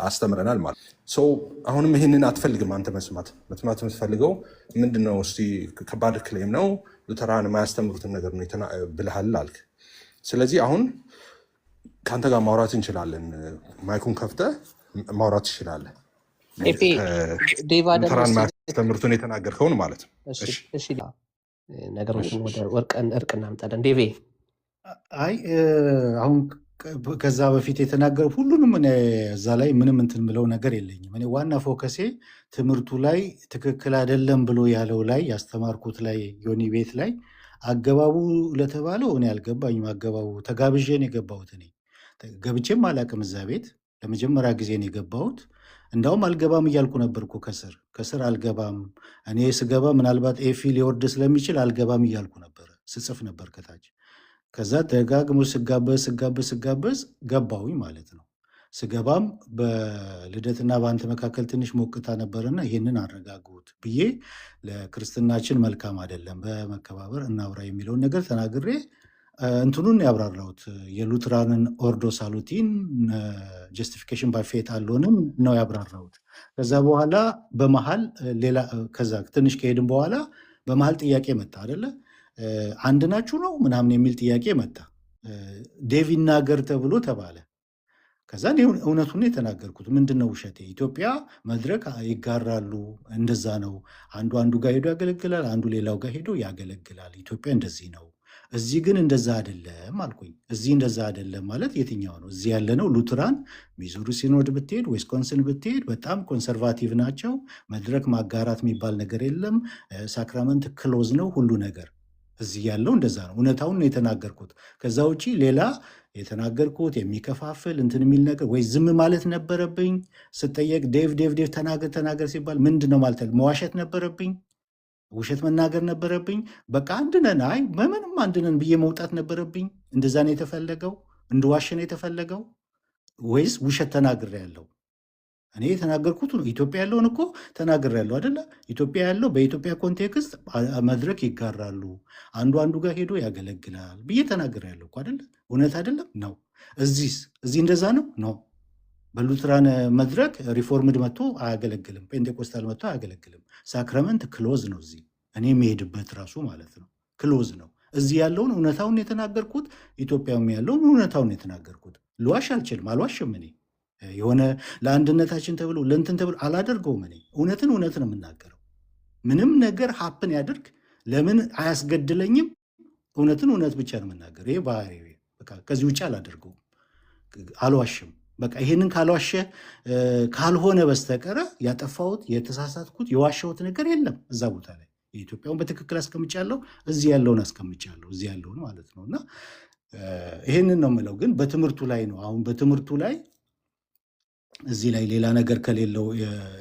አስተምረናል ማለት ሰው አሁንም ይሄንን አትፈልግም አንተ መስማት የምትፈልገው ምንድነው? እስቲ ከባድ ክሌም ነው ሉተራን የማያስተምሩትን ነገር ነው ብለሃል አልክ። ስለዚህ አሁን ከአንተ ጋር ማውራት እንችላለን። ማይኩን ከፍተህ ማውራት ትችላለህ። ሉተራን ማያስተምሩትን የተናገርከውን ማለት ነው። እሺ ነገሮችን ወደ እርቅ እናምጣለን። ዴቬ አይ አሁን ከዛ በፊት የተናገረው ሁሉንም እዛ ላይ ምንም እንትን ምለው ነገር የለኝም። እኔ ዋና ፎከሴ ትምህርቱ ላይ ትክክል አይደለም ብሎ ያለው ላይ ያስተማርኩት ላይ ዮኒ ቤት ላይ አገባቡ ለተባለው እኔ አልገባኝም። አገባቡ ተጋብዤ ነው የገባሁት። እኔ ገብቼም አላቅም እዛ ቤት ለመጀመሪያ ጊዜ ነው የገባሁት። እንዳውም አልገባም እያልኩ ነበርኩ። ከስር አልገባም። እኔ ስገባ ምናልባት ኤፊ ሊወርድ ስለሚችል አልገባም እያልኩ ነበር፣ ስጽፍ ነበር ከታች። ከዛ ደጋግሞ ስጋበዝ ገባሁኝ ማለት ነው። ስገባም በልደትና በአንተ መካከል ትንሽ ሞቅታ ነበርና ይህንን አረጋጉት ብዬ ለክርስትናችን መልካም አይደለም በመከባበር እናውራ የሚለውን ነገር ተናግሬ እንትኑን ያብራራሁት የሉትራንን ኦርዶ ሳሉቲን ጀስቲፊኬሽን ባይ ፌት አልሆንም ነው ያብራራሁት። ከዛ በኋላ በመሀል ሌላ ከዛ ትንሽ ከሄድን በኋላ በመሀል ጥያቄ መጣ አይደለ? አንድ ናችሁ ነው ምናምን የሚል ጥያቄ መጣ። ዴቭ ይናገር ተብሎ ተባለ። ከዛ እውነቱን የተናገርኩት ምንድነው ውሸቴ? ኢትዮጵያ መድረክ ይጋራሉ፣ እንደዛ ነው። አንዱ ጋር ሄዶ ያገለግላል፣ አንዱ ሌላው ጋር ሄዶ ያገለግላል። ኢትዮጵያ እንደዚህ ነው። እዚህ ግን እንደዛ አይደለም አልኩኝ። እዚህ እንደዛ አይደለም ማለት የትኛው ነው? እዚህ ያለነው ሉትራን ሚዙሪ ሲኖድ ብትሄድ፣ ዊስኮንስን ብትሄድ በጣም ኮንሰርቫቲቭ ናቸው። መድረክ ማጋራት የሚባል ነገር የለም። ሳክራመንት ክሎዝ ነው ሁሉ ነገር። እዚህ ያለው እንደዛ ነው። እውነታውን ነው የተናገርኩት። ከዛ ውጭ ሌላ የተናገርኩት የሚከፋፍል እንትን የሚል ነገር ወይ ዝም ማለት ነበረብኝ። ስጠየቅ ዴቭ ተናገር ሲባል ምንድነው ማለት መዋሸት ነበረብኝ? ውሸት መናገር ነበረብኝ? በቃ አንድነን አይ በምንም አንድነን ብዬ መውጣት ነበረብኝ? እንደዛ ነው የተፈለገው? እንድዋሽ ነው የተፈለገው? ወይስ ውሸት ተናግሬ ያለው? እኔ የተናገርኩት ነው። ኢትዮጵያ ያለውን እኮ ተናግሬ ያለው አይደለ? ኢትዮጵያ ያለው በኢትዮጵያ ኮንቴክስት መድረክ ይጋራሉ፣ አንዱ ጋር ሄዶ ያገለግላል ብዬ ተናግሬ ያለው እኮ አይደለ? እውነት አይደለም ነው? እዚህ እንደዛ ነው ነው? በሉትራን መድረክ ሪፎርምድ መጥቶ አያገለግልም፣ ፔንቴኮስታል መጥቶ አያገለግልም። ሳክራመንት ክሎዝ ነው። እዚህ እኔ የሚሄድበት ራሱ ማለት ነው ክሎዝ ነው። እዚህ ያለውን እውነታውን የተናገርኩት፣ ኢትዮጵያም ያለውን እውነታውን የተናገርኩት። ልዋሽ አልችልም፣ አልዋሽም። እኔ የሆነ ለአንድነታችን ተብሎ ለእንትን ተብሎ አላደርገውም። እኔ እውነትን ነው የምናገረው። ምንም ነገር ሀፕን ያድርግ ለምን አያስገድለኝም። እውነትን እውነት ብቻ ነው የምናገረው። ይሄ ባህሪ በቃ ከዚህ ውጭ አላደርገውም፣ አልዋሽም። በቃ ይሄንን ካልሆነ በስተቀረ ያጠፋሁት የተሳሳትኩት የዋሻሁት ነገር የለም። እዛ ቦታ ላይ የኢትዮጵያውን በትክክል አስቀምጫለሁ፣ እዚህ ያለውን አስቀምጫለሁ፣ እዚህ ያለውን ማለት ነው። እና ይሄንን ነው የምለው። ግን በትምህርቱ ላይ ነው አሁን በትምህርቱ ላይ እዚህ ላይ ሌላ ነገር ከሌለው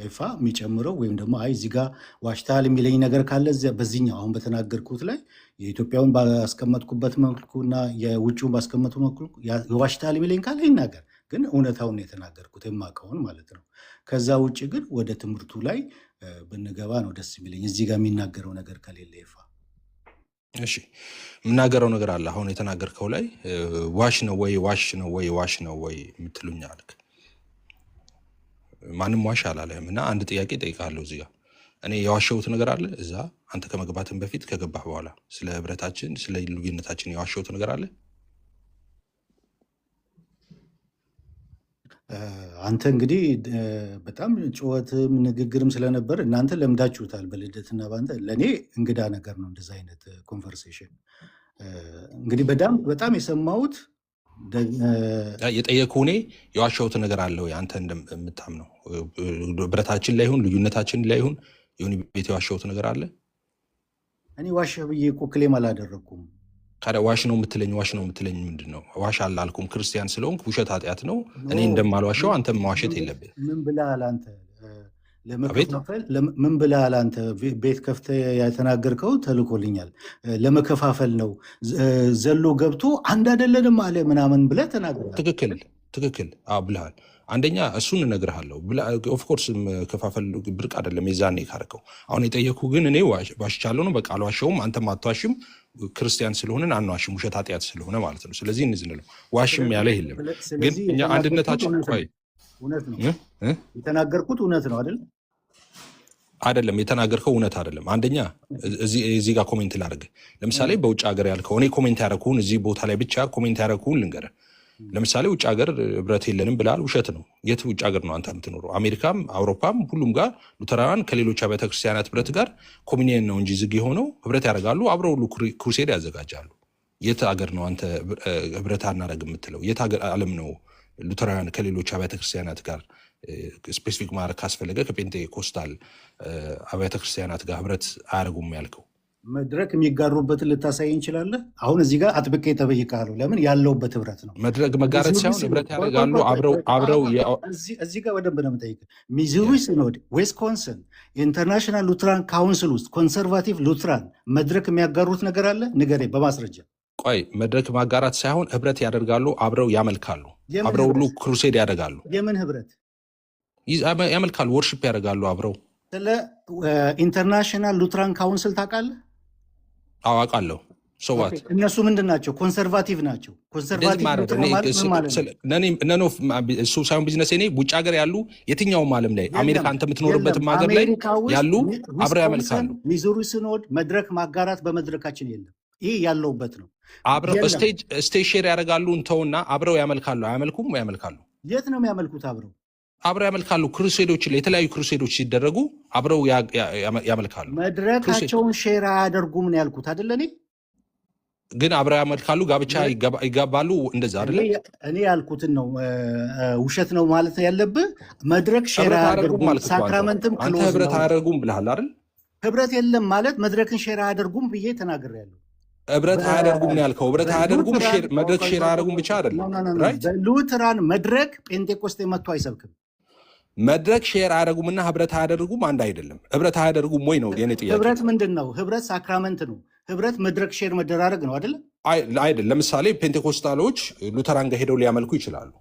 ኤፋ የሚጨምረው ወይም ደግሞ አይ እዚህ ጋር ዋሽታል የሚለኝ ነገር ካለ በዚህኛው አሁን በተናገርኩት ላይ የኢትዮጵያውን ባስቀመጥኩበት መልኩና የውጭውን ባስቀመጡ መልኩ ዋሽታል የሚለኝ ካለ ይናገር። ግን እውነታውን የተናገርኩት የማውቀውን ማለት ነው። ከዛ ውጭ ግን ወደ ትምህርቱ ላይ ብንገባ ነው ደስ የሚለኝ እዚህ ጋር የሚናገረው ነገር ከሌለ ኤፋ። እሺ የምናገረው ነገር አለ። አሁን የተናገርከው ላይ ዋሽ ነው ወይ የምትሉኝ አልክ። ማንም ዋሽ አላለህም። እና አንድ ጥያቄ ጠይቃለሁ እዚህ ጋር እኔ የዋሸሁት ነገር አለ እዛ አንተ ከመግባትን በፊት ከገባህ በኋላ ስለ ህብረታችን ስለ ልዩነታችን የዋሸሁት ነገር አለ? አንተ እንግዲህ በጣም ጩኸትም ንግግርም ስለነበር እናንተ ለምዳችሁታል በልደትና በአንተ። ለእኔ እንግዳ ነገር ነው እንደዛ አይነት ኮንቨርሴሽን። እንግዲህ በጣም የሰማሁት የጠየኩህ እኔ የዋሸሁት ነገር አለ ወይ አንተ እንደምታምነው ህብረታችን ላይ ይሁን ልዩነታችን ላይ ይሁን የሆነ ቤት የዋሸሁት ነገር አለ? እኔ ዋሸ ብዬ እኮ ክሌም አላደረግኩም። ታዲያ ዋሽ ነው የምትለኝ ምንድን ነው? ዋሽ አላልኩም። ክርስቲያን ስለሆንክ ውሸት ኃጢአት ነው። እኔ እንደማልዋሸው አንተም መዋሸት የለብህ። ምን ብለሃል አንተ? ምን ብለሃል አንተ? ቤት ከፍተህ የተናገርከው ተልኮልኛል። ለመከፋፈል ነው ዘሎ ገብቶ አንድ አይደለንም አለ ምናምን ብለህ ተናግረሃል። ትክክል ብለሃል። አንደኛ እሱን እነግርሃለሁ። ኦፍኮርስ መከፋፈል ብርቅ አይደለም የዛኔ ካርከው። አሁን የጠየኩ ግን እኔ ዋሽቻለሁ ነው በቃ አልዋሸውም። አንተም አትዋሽም። ክርስቲያን ስለሆንን አንዋሽም፣ ውሸት ኃጢአት ስለሆነ ማለት ነው። ስለዚህ እንዝንለው ዋሽም ያለ የለም። ግን እኛ አንድነታችን እውነት ነው የተናገርኩት እውነት ነው አይደል? አይደለም የተናገርከው እውነት አይደለም። አንደኛ እዚህ ጋር ኮሜንት ላድርግ። ለምሳሌ በውጭ ሀገር ያልከው እኔ ኮሜንት ያደረኩህን እዚህ ቦታ ላይ ብቻ ኮሜንት ያደረኩህን ልንገርህ። ለምሳሌ ውጭ ሀገር ህብረት የለንም ብለሃል። ውሸት ነው። የት ውጭ ሀገር ነው አንተ የምትኖረው? አሜሪካም አውሮፓም ሁሉም ጋር ሉተራውያን ከሌሎች አብያተ ክርስቲያናት ህብረት ጋር ኮሚኒየን ነው እንጂ ዝግ የሆነው ህብረት ያደርጋሉ። አብረው ሁሉ ክሩሴድ ያዘጋጃሉ። የት ሀገር ነው አንተ ህብረት አናደርግ የምትለው? የት ሀገር ዓለም ነው ሉተራውያን ከሌሎች አብያተ ክርስቲያናት ጋር ስፔሲፊክ ማድረግ ካስፈለገ ከፔንቴኮስታል አብያተ ክርስቲያናት ጋር ህብረት አያደርጉም ያልከው? መድረክ የሚጋሩበትን ልታሳይ እንችላለህ? አሁን እዚህ ጋር አጥብቄ ጠይቄሃለሁ። ለምን ያለውበት ህብረት ነው። መድረክ መጋረት ሳይሆን ህብረት ያደርጋሉ አብረው። እዚህ ጋር በደንብ ነው የምጠይቅህ። ሚዙሪ ሲኖድ፣ ዊስኮንሰን ኢንተርናሽናል ሉትራን ካውንስል ውስጥ ኮንሰርቫቲቭ ሉትራን መድረክ የሚያጋሩት ነገር አለ? ንገረኝ በማስረጃ። ቆይ መድረክ ማጋራት ሳይሆን ህብረት ያደርጋሉ፣ አብረው ያመልካሉ፣ አብረው ሁሉ ክሩሴድ ያደርጋሉ። የምን ህብረት ያመልካሉ? ወርሽፕ ያደርጋሉ አብረው። ስለ ኢንተርናሽናል ሉትራን ካውንስል ታውቃለህ? አዋቃለሁ። ሰዋት እነሱ ምንድን ናቸው? ኮንሰርቫቲቭ ናቸው። ኮንሰርቫቲቭ እሱ ሳይሆን ቢዝነስ እኔ ውጭ ሀገር ያሉ የትኛውም ዓለም ላይ አሜሪካ አንተ የምትኖርበትም ሀገር ላይ ያሉ አብረው ያመልካሉ። ሚዙሪ ሲኖድ መድረክ ማጋራት በመድረካችን የለም። ይህ ያለውበት ነው። አብረው ስቴጅ ሼር ያደርጋሉ እንተውና አብረው ያመልካሉ። አያመልኩም? ያመልካሉ። የት ነው የሚያመልኩት? አብረው ያመልካሉ። ክሩሴዶች ላይ የተለያዩ ክሩሴዶች ሲደረጉ አብረው ያመልካሉ። መድረካቸውን ሼር አያደርጉም ነው ያልኩት አይደለ? ግን አብረው ያመልካሉ፣ ጋብቻ ይጋባሉ። እንደዛ አይደለ? እኔ ያልኩትን ነው። ውሸት ነው ማለት ያለብህ። መድረክ ሼር አያደርጉም፣ ሳክራመንትም አንተ ህብረት አያደርጉም ብለሃል አይደል? ህብረት የለም ማለት መድረክን ሼር አያደርጉም ብዬ ተናግሬያለሁ። ህብረት አያደርጉም ነው ያልከው። ህብረት አያደርጉም፣ መድረክ ሼር አያደርጉም ብቻ አይደለም። ሉትራን መድረክ ጴንጤቆስጤ መጥቶ አይሰብክም። መድረክ ሼር አያደርጉምና ህብረት አያደርጉም አንድ አይደለም። ህብረት አያደርጉም ወይ ነው የኔ ጥያቄ። ህብረት ምንድን ነው? ህብረት ሳክራመንት ነው። ህብረት መድረክ ሼር መደራረግ ነው አይደለም? አይደለም። ለምሳሌ ፔንቴኮስታሎች ሉተራን ጋር ሄደው ሊያመልኩ ይችላሉ።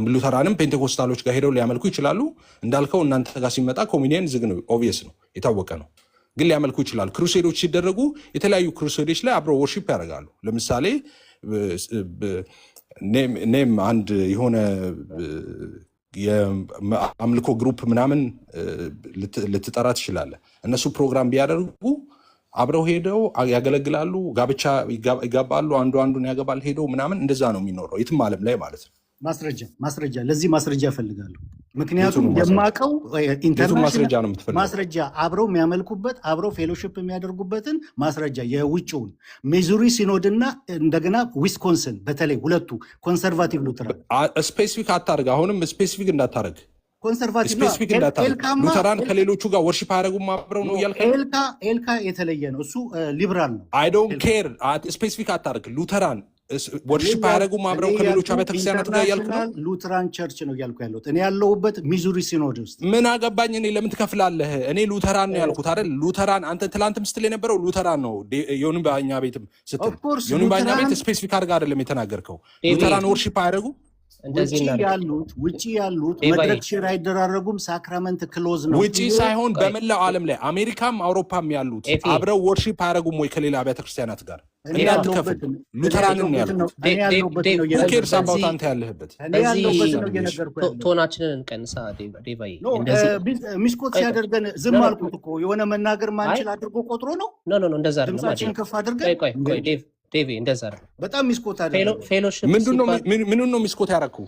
ሉተራንም ፔንቴኮስታሎች ጋር ሄደው ሊያመልኩ ይችላሉ። እንዳልከው እናንተ ጋር ሲመጣ ኮሚኒየን ዝግ ነው፣ ኦብቪየስ ነው፣ የታወቀ ነው። ግን ሊያመልኩ ይችላሉ። ክሩሴዶች ሲደረጉ የተለያዩ ክሩሴዶች ላይ አብረው ወርሺፕ ያደርጋሉ። ለምሳሌ ኔም አንድ የሆነ የአምልኮ ግሩፕ ምናምን ልትጠራ ትችላለህ። እነሱ ፕሮግራም ቢያደርጉ አብረው ሄደው ያገለግላሉ፣ ጋብቻ ይጋባሉ፣ አንዱ አንዱን ያገባል ሄደው ምናምን። እንደዛ ነው የሚኖረው የትም ዓለም ላይ ማለት ነው። ማስረጃ ለዚህ ማስረጃ እፈልጋለሁ። ምክንያቱም የማውቀው ኢንተርናሽናል ማስረጃ አብረው የሚያመልኩበት አብረው ፌሎሺፕ የሚያደርጉበትን ማስረጃ የውጭውን ሚዙሪ ሲኖድና እንደገና ዊስኮንሰን በተለይ ሁለቱ ኮንሰርቫቲቭ ሉተራን ስፔሲፊክ አታርግ። አሁንም ስፔሲፊክ እንዳታረግ ኮንሰርቫቲቭ ስፔሲፊክ እንዳታረግ። ሉተራን ከሌሎቹ ጋር ወርሺፕ አያደርጉም አብረው ነው እያልከ። ኤልካ የተለየ ነው፣ እሱ ሊብራል ነው። አይ ዶንት ኬር። ስፔሲፊክ አታርግ። ሉተራን ወርሺፕ አያደርጉም አብረው ከሌሎች ቤተክርስቲያናት ጋር እያልክ ነው። ሉትራን ቸርች ነው እያልኩ ያለሁት እኔ ያለሁበት ሚዙሪ ሲኖድ ውስጥ። ምን አገባኝ እኔ? ለምን ትከፍላለህ? እኔ ሉተራን ነው ያልኩት አይደል? ሉተራን አንተ ትላንትም ስትል የነበረው ሉተራን ነው። የሆንም በእኛ ቤትም ስትል የሆንም በእኛ ቤት ስፔሲፊክ አድርገህ አይደለም የተናገርከው። ሉተራን ወርሺፕ አያደርጉም። ውጭ ያሉት መድረክ ሼር አይደራረጉም። ሳክራመንት ክሎዝ ነው። ውጭ ሳይሆን በመላው ዓለም ላይ አሜሪካም አውሮፓም ያሉት አብረው ወርሺፕ አያደርጉም ወይ ከሌላ ቤተክርስቲያናት ጋር? እንዳትከፍል ሉተራንን ያልኩት ኬርስ አባውት አንተ ያለህበት ቶናችንን እንቀንሳ። ዴቫይ ሚስኮት ሲያደርገን ዝም አልኩት እኮ የሆነ መናገር ማንችል አድርጎ ቆጥሮ ነው። ኖ እንደዛ ድምጻችን ከፍ አድርገን ዴቪ እንደዛ አይደለም። በጣም ሚስኮት አደረገ። ምኑን ነው ሚስኮት ያደረኩ?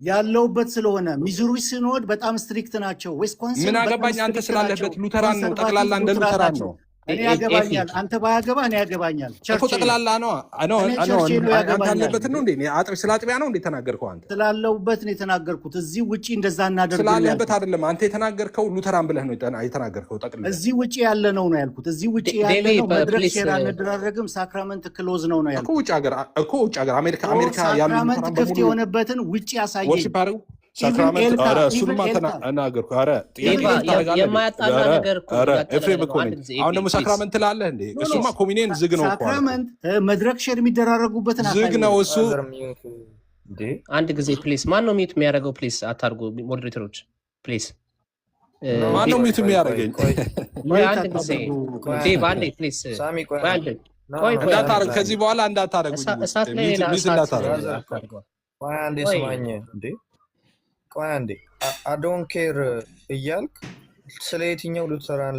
ያለውበት ስለሆነ ሚዙሪ ሲኖድ በጣም ስትሪክት ናቸው። ዊስኮንሲን ምን አገባኝ? አንተ ስላለበት ሉተራን ነው፣ ጠቅላላ እንደ ሉተራን ነው። እኔ ያገባኛል፣ አንተ ባያገባ እኔ ያገባኛል። እኮ ጠቅላላ ነው። አንተ ያለበት ነው እንዴ? ስለ አጥቢያ ነው እንዴ ተናገርከው? አንተ ስላለውበት ነው የተናገርኩት። እዚህ ውጪ እንደዛ እናደርግ ስላለበት አይደለም። አንተ የተናገርከው ሉተራን ብለህ ነው የተናገርከው። ጠቅላላ እዚህ ውጪ ያለ ነው ያልኩት። እዚህ ውጪ ያለ ነው። መድረክ ሼር አንደራረግም። ሳክራመንት ክሎዝ ነው ያልኩት። እኮ ውጭ ሀገር አሜሪካ ያሉ ሳክራመንት ክፍት የሆነበትን ውጪ ያሳየኝ። ሳክራመንት እሱንማ ተናገርኩ። የማያጣላ ነገር ኤፍሬም እኮ ነኝ። አሁን ደግሞ ሳክራመንት ትላለህ እንዴ? እሱማ ኮሚኒየን ዝግ ነው እኮ። ሳክራመንት መድረክ ሼር የሚደራረጉበትን ዝግ ነው እሱ። አንድ ጊዜ ፕሊስ፣ ማን ነው ሚዩት የሚያደርገው? ፕሊስ አታርጉ ሞዴሬተሮች ፕሊስ። ማን ነው ሚዩት የሚያደርገኝ? አንድ ጊዜ ዴቭ አንዴ ፕሊስ። እንዳታረግ፣ ከዚህ በኋላ እንዳታረጉ። እሳት ላይ እንዳታረጉ። ቆይ አንዴ አዶን ኬር እያልክ ስለ የትኛው ሉተራን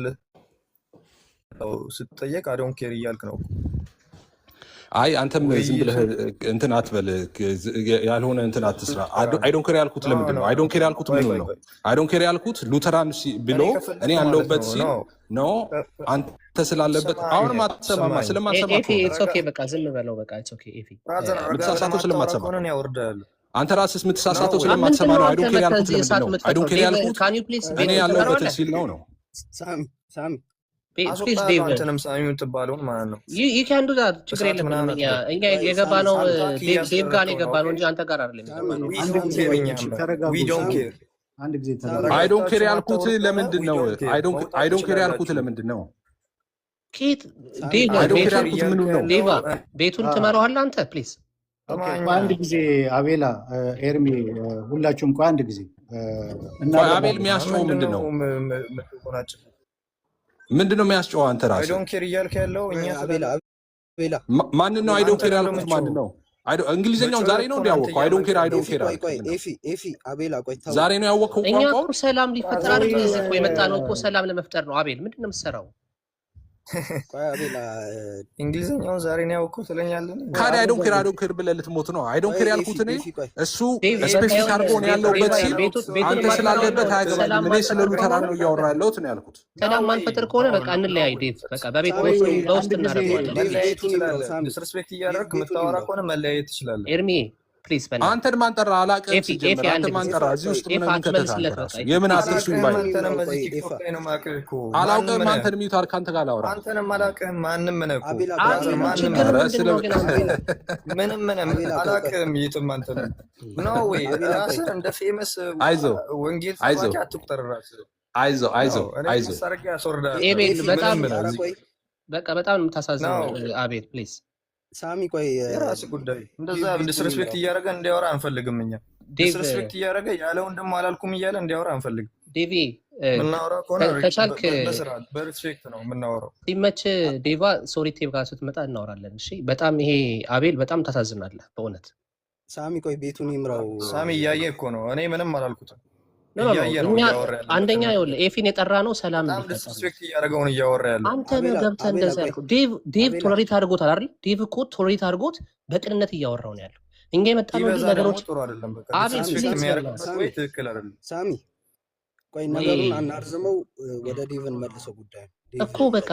ስትጠየቅ አዶን ኬር እያልክ ነው? አይ አንተም ዝም ብለህ እንትን አትበል፣ ያልሆነ እንትን አትስራ። አይዶን ኬር ያልኩት ለምንድን ነው? አይዶን ኬር ያልኩት ምን ነው? አይዶን ኬር ያልኩት ሉተራን ብሎ እኔ ያለሁበት ሲል ነው አንተ ስላለበት። አሁንም አትሰማማ፣ ስለማትሰማ በቃ ዝም በለው። በቃ የምትሳሳተው ስለማትሰማ አንተ ራስህ የምትሳሳተው ስለማትሰማ ነው። አይዶን ኬር ያልኩት ለምንድን ነው? አይዶን ኬር ያልኩት እኔ ያለሁበት ሲል ነው። ሳሚ አንተንም ሳሚ የምትባለውን ማለት ነው። ይካንዱ ችግር የለም። እኛ የገባ ነው ዴቭ ጋር የገባ ነው እንጂ አንተ ጋር አይደለም። አይዶን ኬር ያልኩት ለምንድን ነው? አይዶን ኬር ያልኩት ለምንድን ነው? ዴቫ ቤቱን ትመራዋለህ አንተ ፕሊዝ። በአንድ ጊዜ አቤላ፣ ኤርሚ ሁላችሁም አንድ ጊዜ አቤል የሚያስጨው ምንድን ነው? ምንድን ነው የሚያስጨው? አንተ ራስህ አይዶን ኬር እያልክ ያለው እኛ ማንን ነው? አይዶን ኬር ያልኩት ማንን ነው? እንግሊዝኛውን ዛሬ ነው እንዲያወቀው። አይዶን ኬር ዛሬ ነው ያወቀው። እኛ እኮ ሰላም ሊፈጠር አይደል እኮ የመጣ ነው እኮ ሰላም ለመፍጠር ነው። አቤል ምንድን ነው የምትሰራው? እንግሊዝኛውን ዛሬ ነው ያወቀው ትለኛለህ። ካዲ አይዶን ኬር ብለህ ልትሞት ነው። አይዶን ኬር ያልኩት እኔ እሱ ስፔሲፊክ አድርጎ ነው ያለውበት ሲል አንተ ስላለበት አያገባኝም። እኔ ስለ ሉተራን ነው እያወራ ያለሁት ነው ያልኩት። ሰላም ማንፈጥር ከሆነ በቃ እንለያይ ዴቭ። በቃ በቤት በውስጥ እናደርገዋለን። ዲስሪስፔክት እያደረግክ የምታወራ ከሆነ መለያየት ትችላለህ። ኤርሚ ፕሊዝ አንተን ማንጠራ አላውቅም። ሲጀምር አንተን ማንጠራ እዚህ ውስጥ ምን ከተታልከው የምን አትርሱኝ ባይ አላውቅም። አንተን ሚዩት አድርግ። አንተ ጋር ላውራ አንተንም አላውቅም። ማንም ምን እኮ ምንም አላውቅም። ይጥም አንተን ነው ወይ ራስህ እንደ ፌመስ ወንጌል ሰባኪ አትቁጠር። ራስህ አይዞህ ሰርግ ያስወርዳል። በጣም የምታሳዝነው አቤል ፕሊዝ ሳሚ ቆይ የራስ ጉዳይ። እንደዛ ዲስሪስፔክት እያደረገ እንዲያወራ አንፈልግም። እኛ ዲስሪስፔክት እያደረገ ያለውን ደግሞ አላልኩም እያለ እንዲያወራ አንፈልግም። ዴቪ የምናወራው ከሆነ ከቻልክ በሪስፔክት ነው የምናወራው። ሲመች ዴቫ ሶሪቴቭ ጋር ስትመጣ እናወራለን። እሺ በጣም ይሄ አቤል በጣም ታሳዝናለህ በእውነት። ሳሚ ቆይ ቤቱን ይምራው። ሳሚ እያየ እኮ ነው። እኔ ምንም አላልኩትም። አንደኛ ይኸውልህ ኤፊን የጠራ ነው ሰላም ዲስሪስፔክት እያደረገውን እያወራ ያለው አንተ ነው። ገብተህ እንደዛ ያልኩህ ዴቭ ቶለሬት አድርጎታል አይደል? ዴቭ እኮ ቶለሬት አድርጎት በቅንነት እያወራው ነው ያለው። እኛ የመጣነው እንጂ ነገሮች ሳሚ ቆይ ነገሩን አናርዝመው፣ ወደ ዴቭን መልሰው ጉዳይ እኮ በቃ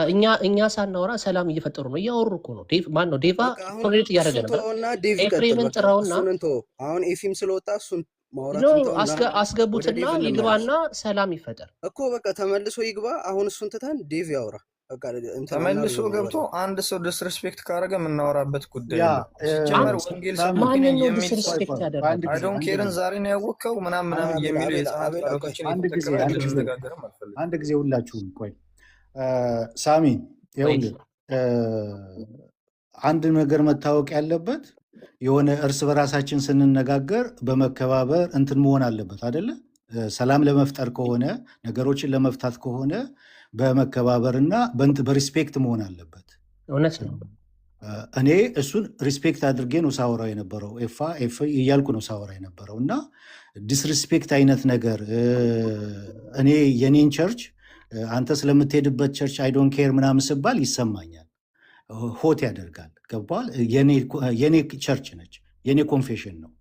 እኛ ሳናወራ ሰላም እየፈጠሩ ነው። እያወሩ እኮ ነው። ዴቭ ማን ነው? ዴቫ ቶለሬት እያደረገ ነበር። ኤፍሬምን ጥራውና አሁን ኤፊም ስለወጣ እሱን አስገቡትና ይግባና ሰላም ይፈጠር እኮ በቃ ተመልሶ ይግባ። አሁን እሱን ትተን ዴቭ ያውራ። ተመልሶ ገብቶ አንድ ሰው ዲስሪስፔክት ካደረገ የምናወራበት ጉዳይ ነው። ወንጌል አይዶን ኬርን ዛሬ ነው ያወቀው ምናምን የሚሉ አንድ ጊዜ ሁላችሁም ቆይ ሳሚ ይኸውልህ አንድ ነገር መታወቅ ያለበት የሆነ እርስ በራሳችን ስንነጋገር በመከባበር እንትን መሆን አለበት አይደለ? ሰላም ለመፍጠር ከሆነ ነገሮችን ለመፍታት ከሆነ በመከባበርና በሪስፔክት መሆን አለበት። እውነት ነው። እኔ እሱን ሪስፔክት አድርጌ ነው ሳወራ የነበረው። ኤፍ እያልኩ ነው ሳወራ የነበረው እና ዲስሪስፔክት አይነት ነገር እኔ የኔን ቸርች አንተ ስለምትሄድበት ቸርች አይዶን ኬር ምናምን ስባል ይሰማኛል፣ ሆት ያደርጋል። ገባል? የኔ ቸርች ነች፣ የኔ ኮንፌሽን ነው።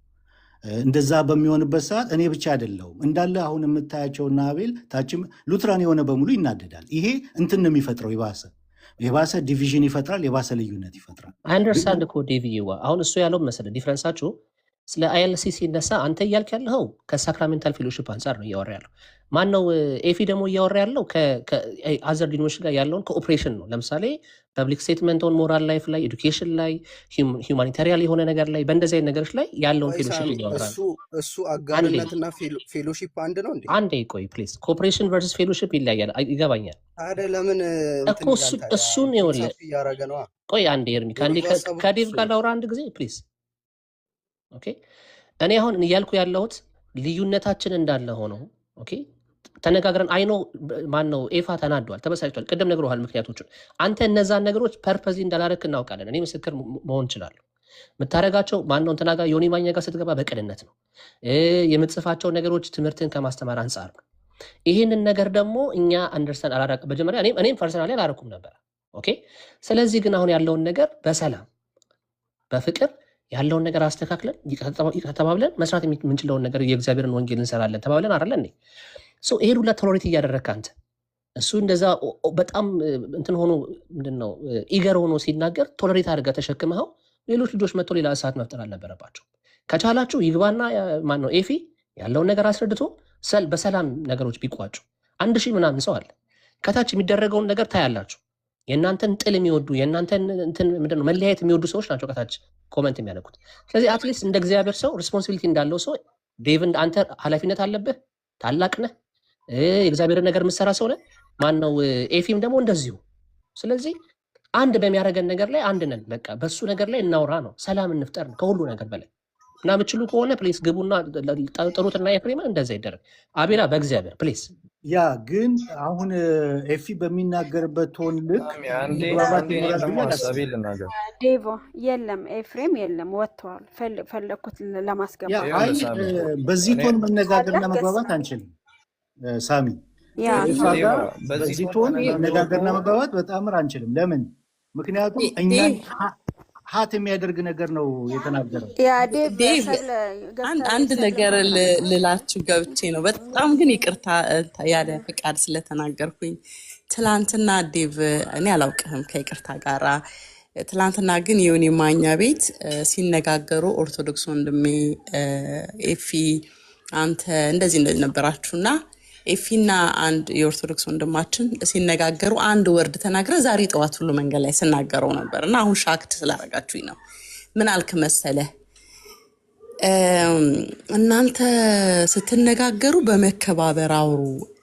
እንደዛ በሚሆንበት ሰዓት እኔ ብቻ አይደለሁም እንዳለ አሁን የምታያቸውና አቤል ታችም ሉትራን የሆነ በሙሉ ይናደዳል። ይሄ እንትን ነው የሚፈጥረው፣ የባሰ ዲቪዥን ይፈጥራል፣ የባሰ ልዩነት ይፈጥራል። አንደርስታንድ እኮ ዴቪዬዋ አሁን እሱ ያለው መሰለህ ዲፍረንሳችሁ ስለ አይኤልሲ ሲነሳ አንተ እያልክ ያለኸው ከሳክራሜንታል ፌሎሺፕ አንጻር ነው እያወራ ያለው። ማን ነው ኤፊ ደግሞ እያወራ ያለው ከአዘር ዲኖሚኔሽን ጋር ያለውን ከኦፕሬሽን ነው። ለምሳሌ ፐብሊክ ስቴትመንት ኦን ሞራል ላይፍ ላይ፣ ኤዱኬሽን ላይ፣ ሁማኒታሪያን የሆነ ነገር ላይ በእንደዚህ አይነት ነገሮች ላይ ያለውን ፌሎሺፕ እያወራ ነው። እሱ አጋርነትና ፌሎሺፕ አንድ ነው እንዴ? አንዴ ቆይ ፕሊዝ። ኮኦፕሬሽን ቨርሰስ ፌሎሺፕ ይለያያል። ይገባኛል ታዲያ ለምን እኮ እሱን ይኸውልህ እያደረገ ነው። ቆይ አንዴ ኤርሚ ከዴቭ ጋር ላውራ አንድ ጊዜ ፕሊዝ። ኦኬ እኔ አሁን እያልኩ ያለሁት ልዩነታችን እንዳለ ሆኖ ኦኬ ተነጋግረን አይኖ ማን ነው ኤፋ ተናዷል፣ ተበሳጭቷል። ቅድም ነግሮሃል ምክንያቶቹን። አንተ እነዛን ነገሮች ፐርፐዚ እንዳላረክ እናውቃለን። እኔ ምስክር መሆን እችላለሁ። የምታደርጋቸው ማነው እንትና ጋር ዮኒ ማኛ ጋር ስትገባ በቅንነት ነው። የምትጽፋቸው ነገሮች ትምህርትን ከማስተማር አንጻር ነው። ይህንን ነገር ደግሞ እኛ አንደርስታንድ አላረቅ መጀመሪያ እኔም ፐርሰናሊ አላረኩም ነበር። ኦኬ። ስለዚህ ግን አሁን ያለውን ነገር በሰላም በፍቅር ያለውን ነገር አስተካክለን ተባብለን መስራት የምንችለውን ነገር የእግዚአብሔርን ወንጌል እንሰራለን ተባብለን አይደለ እንዴ? ሶ ይሄን ሁላ ቶለሬት እያደረግክ አንተ እሱ እንደዛ በጣም እንትን ሆኖ ምንድነው ኢገር ሆኖ ሲናገር ቶለሬት አድርገህ ተሸክመኸው ሌሎች ልጆች መጥቶ ሌላ ሰዓት መፍጠር አልነበረባቸው። ከቻላችሁ ይግባና ማነው ኤፊ ያለውን ነገር አስረድቶ በሰላም ነገሮች ቢቋጩ 1000 ምናምን ሰው አለ። ከታች የሚደረገውን ነገር ታያላችሁ። የእናንተን ጥል የሚወዱ የእናንተን እንትን ምንድነው መለያየት የሚወዱ ሰዎች ናቸው ከታች ኮመንት የሚያደርጉት። ስለዚህ አትሊስት እንደ እግዚአብሔር ሰው ሪስፖንሲቢሊቲ እንዳለው ሰው ዴቪድ አንተ ኃላፊነት አለብህ። ታላቅ ነህ። የእግዚአብሔርን ነገር የምትሰራ ሰው ነህ። ማነው ኤፊም ደግሞ እንደዚሁ። ስለዚህ አንድ በሚያደርገን ነገር ላይ አንድ ነን። በቃ በሱ ነገር ላይ እናውራ ነው፣ ሰላም እንፍጠር ነው ከሁሉ ነገር በላይ እና ምችሉ ከሆነ ፕሊስ ግቡና ጥሩትና ኤፍሬምን እንደዛ ይደረግ። አቤላ በእግዚአብሔር ፕሊስ። ያ ግን አሁን ኤፊ በሚናገርበት ቶን ልክ ዴቮ የለም ኤፍሬም የለም ወጥተዋል። ፈለግኩት ለማስገባት በዚህ ቶን መነጋገርና መግባባት አንችልም። ሳሚ በዚህ ቶን መነጋገርና መግባባት በጣም አንችልም። ለምን? ምክንያቱም እኛን ሀት የሚያደርግ ነገር ነው የተናገረው። አንድ ነገር ልላችሁ ገብቼ ነው። በጣም ግን ይቅርታ ያለ ፍቃድ ስለተናገርኩኝ። ትላንትና ዴቭ እኔ አላውቅህም ከይቅርታ ጋራ። ትላንትና ግን የዮኒ ማኛ ቤት ሲነጋገሩ ኦርቶዶክስ ወንድሜ ኤፊ አንተ እንደዚህ ነበራችሁና ኤፊና አንድ የኦርቶዶክስ ወንድማችን ሲነጋገሩ አንድ ወርድ ተናግረ ዛሬ ጠዋት ሁሉ መንገድ ላይ ስናገረው ነበር እና አሁን ሻክት ስላረጋችሁኝ ነው። ምን አልክ መሰለ? እናንተ ስትነጋገሩ በመከባበር አውሩ።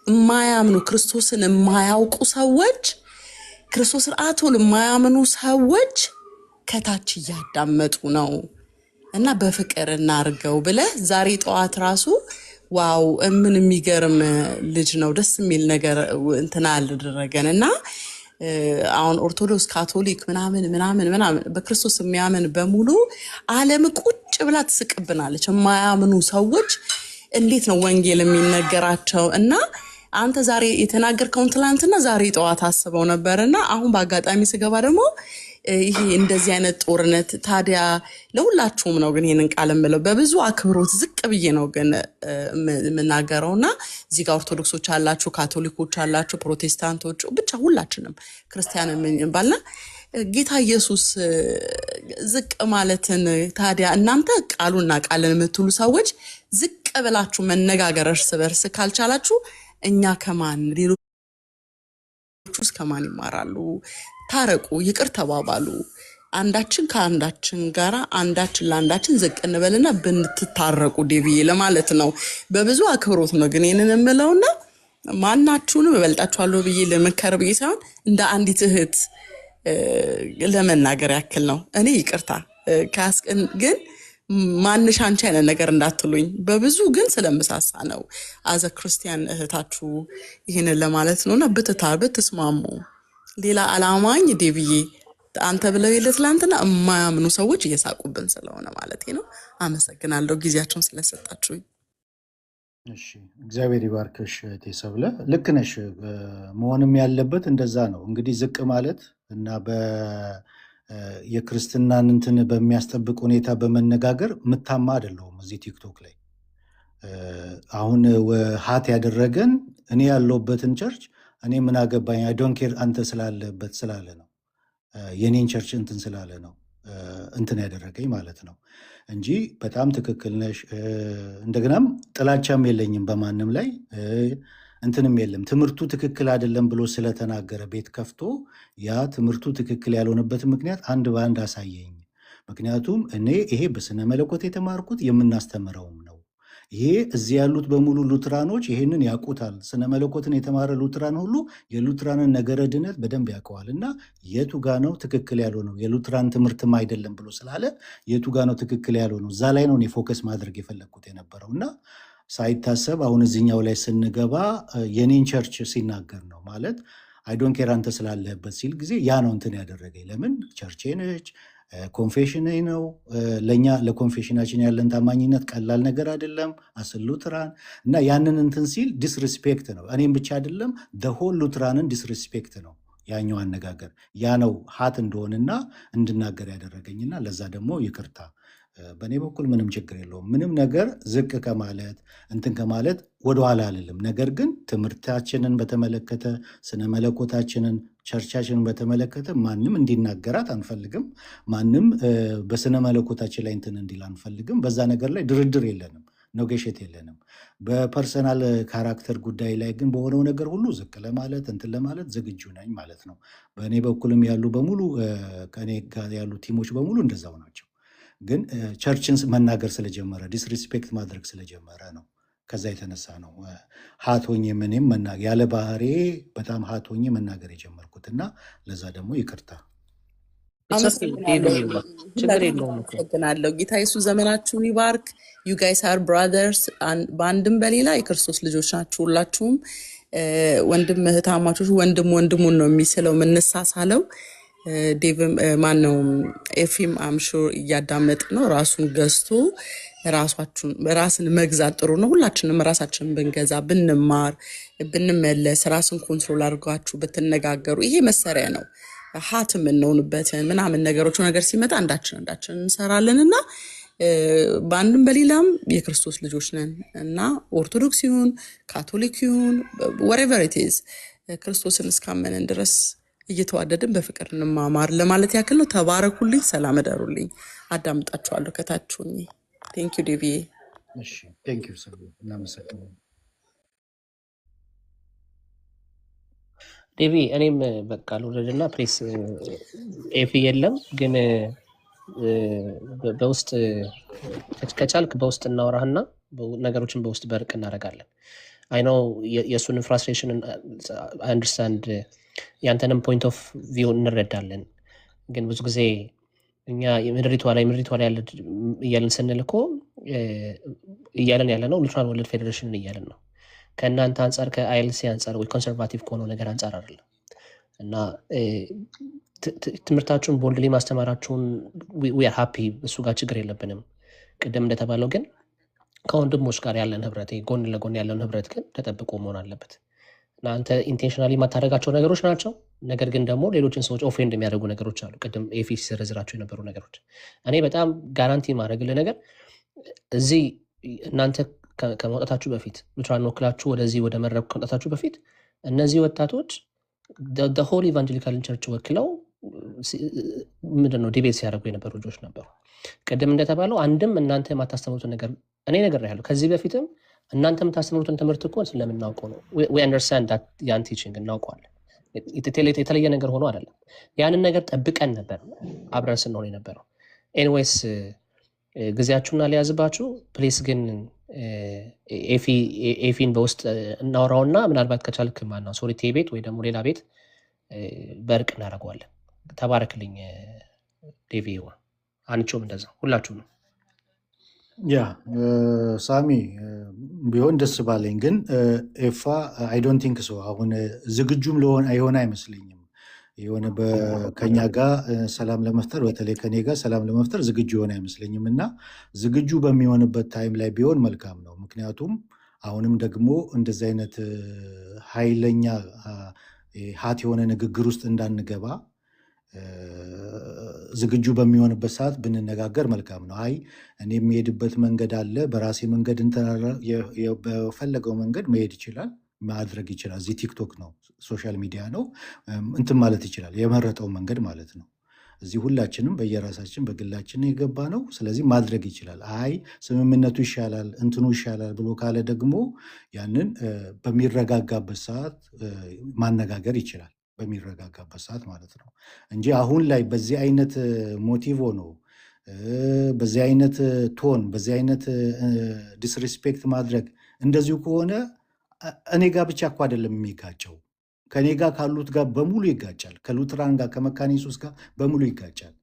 የማያምኑ ክርስቶስን የማያውቁ ሰዎች፣ ክርስቶስን አቶል የማያምኑ ሰዎች ከታች እያዳመጡ ነው እና በፍቅር እናርገው ብለህ ዛሬ ጠዋት ራሱ ዋው ምን የሚገርም ልጅ ነው፣ ደስ የሚል ነገር እንትና አልደረገን እና አሁን ኦርቶዶክስ ካቶሊክ ምናምን በክርስቶስ የሚያምን በሙሉ ዓለም ቁጭ ብላ ትስቅብናለች። የማያምኑ ሰዎች እንዴት ነው ወንጌል የሚነገራቸው? እና አንተ ዛሬ የተናገርከውን ትላንትና ዛሬ ጠዋት አስበው ነበርና አሁን በአጋጣሚ ስገባ ደግሞ ይሄ እንደዚህ አይነት ጦርነት ታዲያ ለሁላችሁም ነው። ግን ይሄንን ቃል የምለው በብዙ አክብሮት ዝቅ ብዬ ነው ግን የምናገረውና እዚህ ጋር ኦርቶዶክሶች አላችሁ፣ ካቶሊኮች አላችሁ፣ ፕሮቴስታንቶች ብቻ ሁላችንም ክርስቲያን እንባልና ጌታ ኢየሱስ ዝቅ ማለትን ታዲያ እናንተ ቃሉና ቃልን የምትሉ ሰዎች ዝቅ ብላችሁ መነጋገር እርስ በርስ ካልቻላችሁ እኛ ከማን ሌሎቹስ ከማን ይማራሉ? ታረቁ፣ ይቅር ተባባሉ። አንዳችን ከአንዳችን ጋራ አንዳችን ለአንዳችን ዝቅ እንበልና ብንትታረቁ ዴቪዬ ለማለት ነው። በብዙ አክብሮት ነው ግን ይሄንን የምለውና ማናችሁንም እበልጣችኋለሁ ብዬ ለመከር ብዬ ሳይሆን እንደ አንዲት እህት ለመናገር ያክል ነው። እኔ ይቅርታ ካስቀን ግን ማንሽ አንቺ አይነት ነገር እንዳትሉኝ በብዙ ግን ስለምሳሳ ነው። አዘ ክርስቲያን እህታችሁ ይሄንን ለማለት ነውና ብትስማሙ ሌላ አላማኝ ዴቪዬ አንተ ብለው የለትላንትና የማያምኑ ሰዎች እየሳቁብን ስለሆነ ማለት ነው። አመሰግናለሁ ጊዜያችሁን ስለሰጣችሁኝ። እሺ እግዚአብሔር ይባርክሽ ተሰብለ። ልክ ነሽ። መሆንም ያለበት እንደዛ ነው። እንግዲህ ዝቅ ማለት እና የክርስትናን እንትን በሚያስጠብቅ ሁኔታ በመነጋገር ምታማ አይደለሁም። እዚህ ቲክቶክ ላይ አሁን ሀት ያደረገን እኔ ያለሁበትን ቸርች እኔ ምን አገባኝ አይ ዶንት ኬር አንተ ስላለበት ስላለ ነው የኔን ቸርች እንትን ስላለ ነው እንትን ያደረገኝ ማለት ነው እንጂ በጣም ትክክል ነሽ። እንደገናም ጥላቻም የለኝም በማንም ላይ እንትንም የለም። ትምህርቱ ትክክል አይደለም ብሎ ስለተናገረ ቤት ከፍቶ ያ ትምህርቱ ትክክል ያልሆነበት ምክንያት አንድ በአንድ አሳየኝ። ምክንያቱም እኔ ይሄ በስነ መለኮት የተማርኩት የምናስተምረውም ነው። ይሄ እዚህ ያሉት በሙሉ ሉትራኖች ይሄንን ያውቁታል። ስነ መለኮትን የተማረ ሉትራን ሁሉ የሉትራንን ነገረ ድነት በደንብ ያውቀዋል። እና የቱ ጋ ነው ትክክል ያልሆነው? የሉትራን ትምህርትም አይደለም ብሎ ስላለ የቱ ጋ ነው ትክክል ያልሆነው? እዛ ላይ ነው እኔ ፎከስ ማድረግ የፈለግኩት የነበረው እና ሳይታሰብ አሁን እዚኛው ላይ ስንገባ የኔን ቸርች ሲናገር ነው ማለት አይዶን ኬር አንተ ስላለህበት ሲል ጊዜ ያ ነው እንትን ያደረገኝ። ለምን ቸርቼ ነች ኮንፌሽን ነው። ለእኛ ለኮንፌሽናችን ያለን ታማኝነት ቀላል ነገር አይደለም። አስል ሉትራን እና ያንን እንትን ሲል ዲስሪስፔክት ነው። እኔም ብቻ አይደለም ደሆል ሉትራንን ዲስሪስፔክት ነው ያኛው አነጋገር። ያ ነው ሀት እንደሆንና እንድናገር ያደረገኝና ለዛ ደግሞ ይቅርታ። በእኔ በኩል ምንም ችግር የለውም። ምንም ነገር ዝቅ ከማለት እንትን ከማለት ወደኋላ አልልም። ነገር ግን ትምህርታችንን በተመለከተ ስነ መለኮታችንን ቸርቻችንን በተመለከተ ማንም እንዲናገራት አንፈልግም። ማንም በስነ መለኮታችን ላይ እንትን እንዲል አንፈልግም። በዛ ነገር ላይ ድርድር የለንም፣ ኔጎሼት የለንም። በፐርሰናል ካራክተር ጉዳይ ላይ ግን በሆነው ነገር ሁሉ ዝቅ ለማለት እንትን ለማለት ዝግጁ ነኝ ማለት ነው። በእኔ በኩልም ያሉ በሙሉ ከእኔ ጋር ያሉ ቲሞች በሙሉ እንደዛው ናቸው። ግን ቸርችን መናገር ስለጀመረ ዲስሪስፔክት ማድረግ ስለጀመረ ነው። ከዛ የተነሳ ነው ሀቶኝ ምንም ያለ ባህሬ በጣም ሀቶኝ መናገር የጀመርኩት እና ለዛ ደግሞ ይቅርታ። አመሰግናለሁ። ጌታ ኢየሱስ ዘመናችሁን ይባርክ። ዩ ጋይስ አር ብራዘርስ፣ በአንድም በሌላ የክርስቶስ ልጆች ናችሁ ሁላችሁም። ወንድም እህታማቾች፣ ወንድም ወንድሙን ነው የሚስለው የምንሳሳለው። ዴቭም ማን ነው ኤፊም አምሹር እያዳመጥ ነው። ራሱን ገዝቶ ራስን መግዛት ጥሩ ነው። ሁላችንም ራሳችንን ብንገዛ ብንማር ብንመለስ ራስን ኮንትሮል አድርጋችሁ ብትነጋገሩ ይሄ መሳሪያ ነው። ሀት የምንሆንበትን ምናምን ነገሮች ነገር ሲመጣ አንዳችን እንሰራለን እና በአንድም በሌላም የክርስቶስ ልጆች ነን እና ኦርቶዶክስ ይሁን ካቶሊክ ይሁን whatever it is ክርስቶስን እስካመንን ድረስ እየተዋደድን በፍቅር እንማማር ለማለት ያክል ነው። ተባረኩልኝ፣ ሰላም እደሩልኝ። አዳምጣችኋለሁ ከታች ሆኜ። ቴንክ ዩ ዴቪ። እሺ ቴንክ ዩ ሰው እናመሰግናለን። ዴቪ እኔም በቃ ልውረድና ፕሬስ ኤፊ የለም ግን በውስጥ ከቻልክ በውስጥ እናወራህና ነገሮችን በውስጥ በርቅ እናደርጋለን። አይ ኖ የእሱን ፍራስትሬሽን አንደርስታንድ ያንተንም ፖይንት ኦፍ ቪው እንረዳለን። ግን ብዙ ጊዜ እኛ ምድሪቷ ላይ እያለን ስንል እኮ እያለን ያለ ነው ሉትራን ወርልድ ፌዴሬሽንን እያለን ነው። ከእናንተ አንጻር ከአይኤልሲ አንጻር ወይ ኮንሰርቫቲቭ ከሆነው ነገር አንጻር አይደለም። እና ትምህርታችሁን ቦልድሊ ማስተማራችሁን ዊ አር ሃፒ፣ እሱ ጋር ችግር የለብንም። ቅድም እንደተባለው ግን ከወንድሞች ጋር ያለን ህብረት፣ ጎን ለጎን ያለን ህብረት ግን ተጠብቆ መሆን አለበት። እና አንተ ኢንቴንሽናሊ የማታደርጋቸው ነገሮች ናቸው። ነገር ግን ደግሞ ሌሎችን ሰዎች ኦፌንድ የሚያደርጉ ነገሮች አሉ። ቅድም ኤፊ ሲዘረዝራቸው የነበሩ ነገሮች እኔ በጣም ጋራንቲ ማድረግልህ ነገር እዚህ እናንተ ከመውጣታችሁ በፊት ሉትራን ወክላችሁ ወደዚህ ወደ መድረኩ ከመውጣታችሁ በፊት እነዚህ ወጣቶች ሆል ኢቫንጀሊካልን ቸርች ወክለው ምንድነው ዲቤት ሲያደርጉ የነበሩ ልጆች ነበሩ። ቅድም እንደተባለው አንድም እናንተ የማታስተምሩትን ነገር እኔ ነገር ያለው ከዚህ በፊትም እናንተ የምታስተምሩትን ትምህርት እኮ ስለምናውቀው ነው። ዊ አንደርስታንድ ዳት ያን ቲቺንግ እናውቀዋለን። የተለየ ነገር ሆኖ አይደለም። ያንን ነገር ጠብቀን ነበር አብረን ስንሆን የነበረው። ኤኒዌይስ ጊዜያችሁን አልያዝባችሁ ፕሊስ። ግን ኤፊን በውስጥ እናወራውና ምናልባት ከቻልክ ማነው ሶሪቴ ቤት ወይ ደግሞ ሌላ ቤት በርቅ እናደርገዋለን። ተባረክልኝ ዴቪ። አንቺውም እንደዛ ሁላችሁ ነው። ያ ሳሚ ቢሆን ደስ ባለኝ፣ ግን ኤፋ አይ ዶንት ቲንክ ሶ አሁን ዝግጁም የሆነ አይመስለኝም። የሆነ ከኛ ጋር ሰላም ለመፍጠር በተለይ ከኔ ጋር ሰላም ለመፍጠር ዝግጁ የሆነ አይመስለኝም እና ዝግጁ በሚሆንበት ታይም ላይ ቢሆን መልካም ነው። ምክንያቱም አሁንም ደግሞ እንደዚህ አይነት ኃይለኛ ሀት የሆነ ንግግር ውስጥ እንዳንገባ ዝግጁ በሚሆንበት ሰዓት ብንነጋገር መልካም ነው። አይ እኔ የሚሄድበት መንገድ አለ፣ በራሴ መንገድ በፈለገው መንገድ መሄድ ይችላል፣ ማድረግ ይችላል። እዚህ ቲክቶክ ነው፣ ሶሻል ሚዲያ ነው፣ እንትን ማለት ይችላል፣ የመረጠው መንገድ ማለት ነው። እዚህ ሁላችንም በየራሳችን በግላችን የገባ ነው። ስለዚህ ማድረግ ይችላል። አይ ስምምነቱ ይሻላል እንትኑ ይሻላል ብሎ ካለ ደግሞ ያንን በሚረጋጋበት ሰዓት ማነጋገር ይችላል፣ በሚረጋጋበት ሰዓት ማለት ነው እንጂ አሁን ላይ በዚህ አይነት ሞቲቭ ነው፣ በዚህ አይነት ቶን፣ በዚህ አይነት ዲስሪስፔክት ማድረግ እንደዚሁ ከሆነ እኔ ጋር ብቻ እኮ አይደለም የሚጋጨው፣ ከኔ ጋር ካሉት ጋር በሙሉ ይጋጫል። ከሉትራን ጋር ከመካነ ኢየሱስ ጋር በሙሉ ይጋጫል።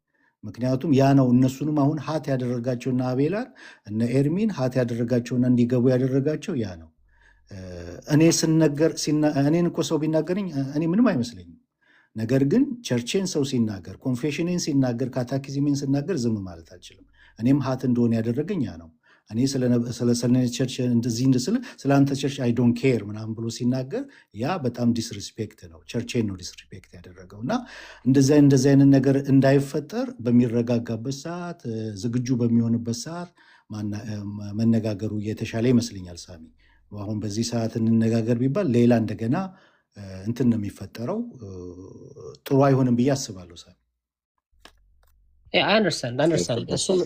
ምክንያቱም ያ ነው እነሱንም አሁን ሀት ያደረጋቸውና አቤላን እነ ኤርሚን ሀት ያደረጋቸውና እንዲገቡ ያደረጋቸው ያ ነው። እኔ ስነገር እኔን እኮ ሰው ቢናገረኝ እኔ ምንም አይመስለኝም። ነገር ግን ቸርቼን ሰው ሲናገር፣ ኮንፌሽኔን ሲናገር፣ ካታኪዝሜን ሲናገር ዝም ማለት አልችልም። እኔም ሀት እንደሆነ ያደረገኝ ያ ነው። እኔ ስለ ቸርች እንደዚህ ስለ አንተ ቸርች አይ ዶንት ኬር ምናምን ብሎ ሲናገር ያ በጣም ዲስሪስፔክት ነው። ቸርቼን ነው ዲስሪስፔክት ያደረገው እና እንደዚህ አይነት ነገር እንዳይፈጠር በሚረጋጋበት ሰዓት፣ ዝግጁ በሚሆንበት ሰዓት መነጋገሩ የተሻለ ይመስለኛል። ሳሚ አሁን በዚህ ሰዓት እንነጋገር ቢባል ሌላ እንደገና እንትን ነው የሚፈጠረው። ጥሩ አይሆንም ብዬ አስባለሁ። ሳሚ አንደርስታንድ እሱም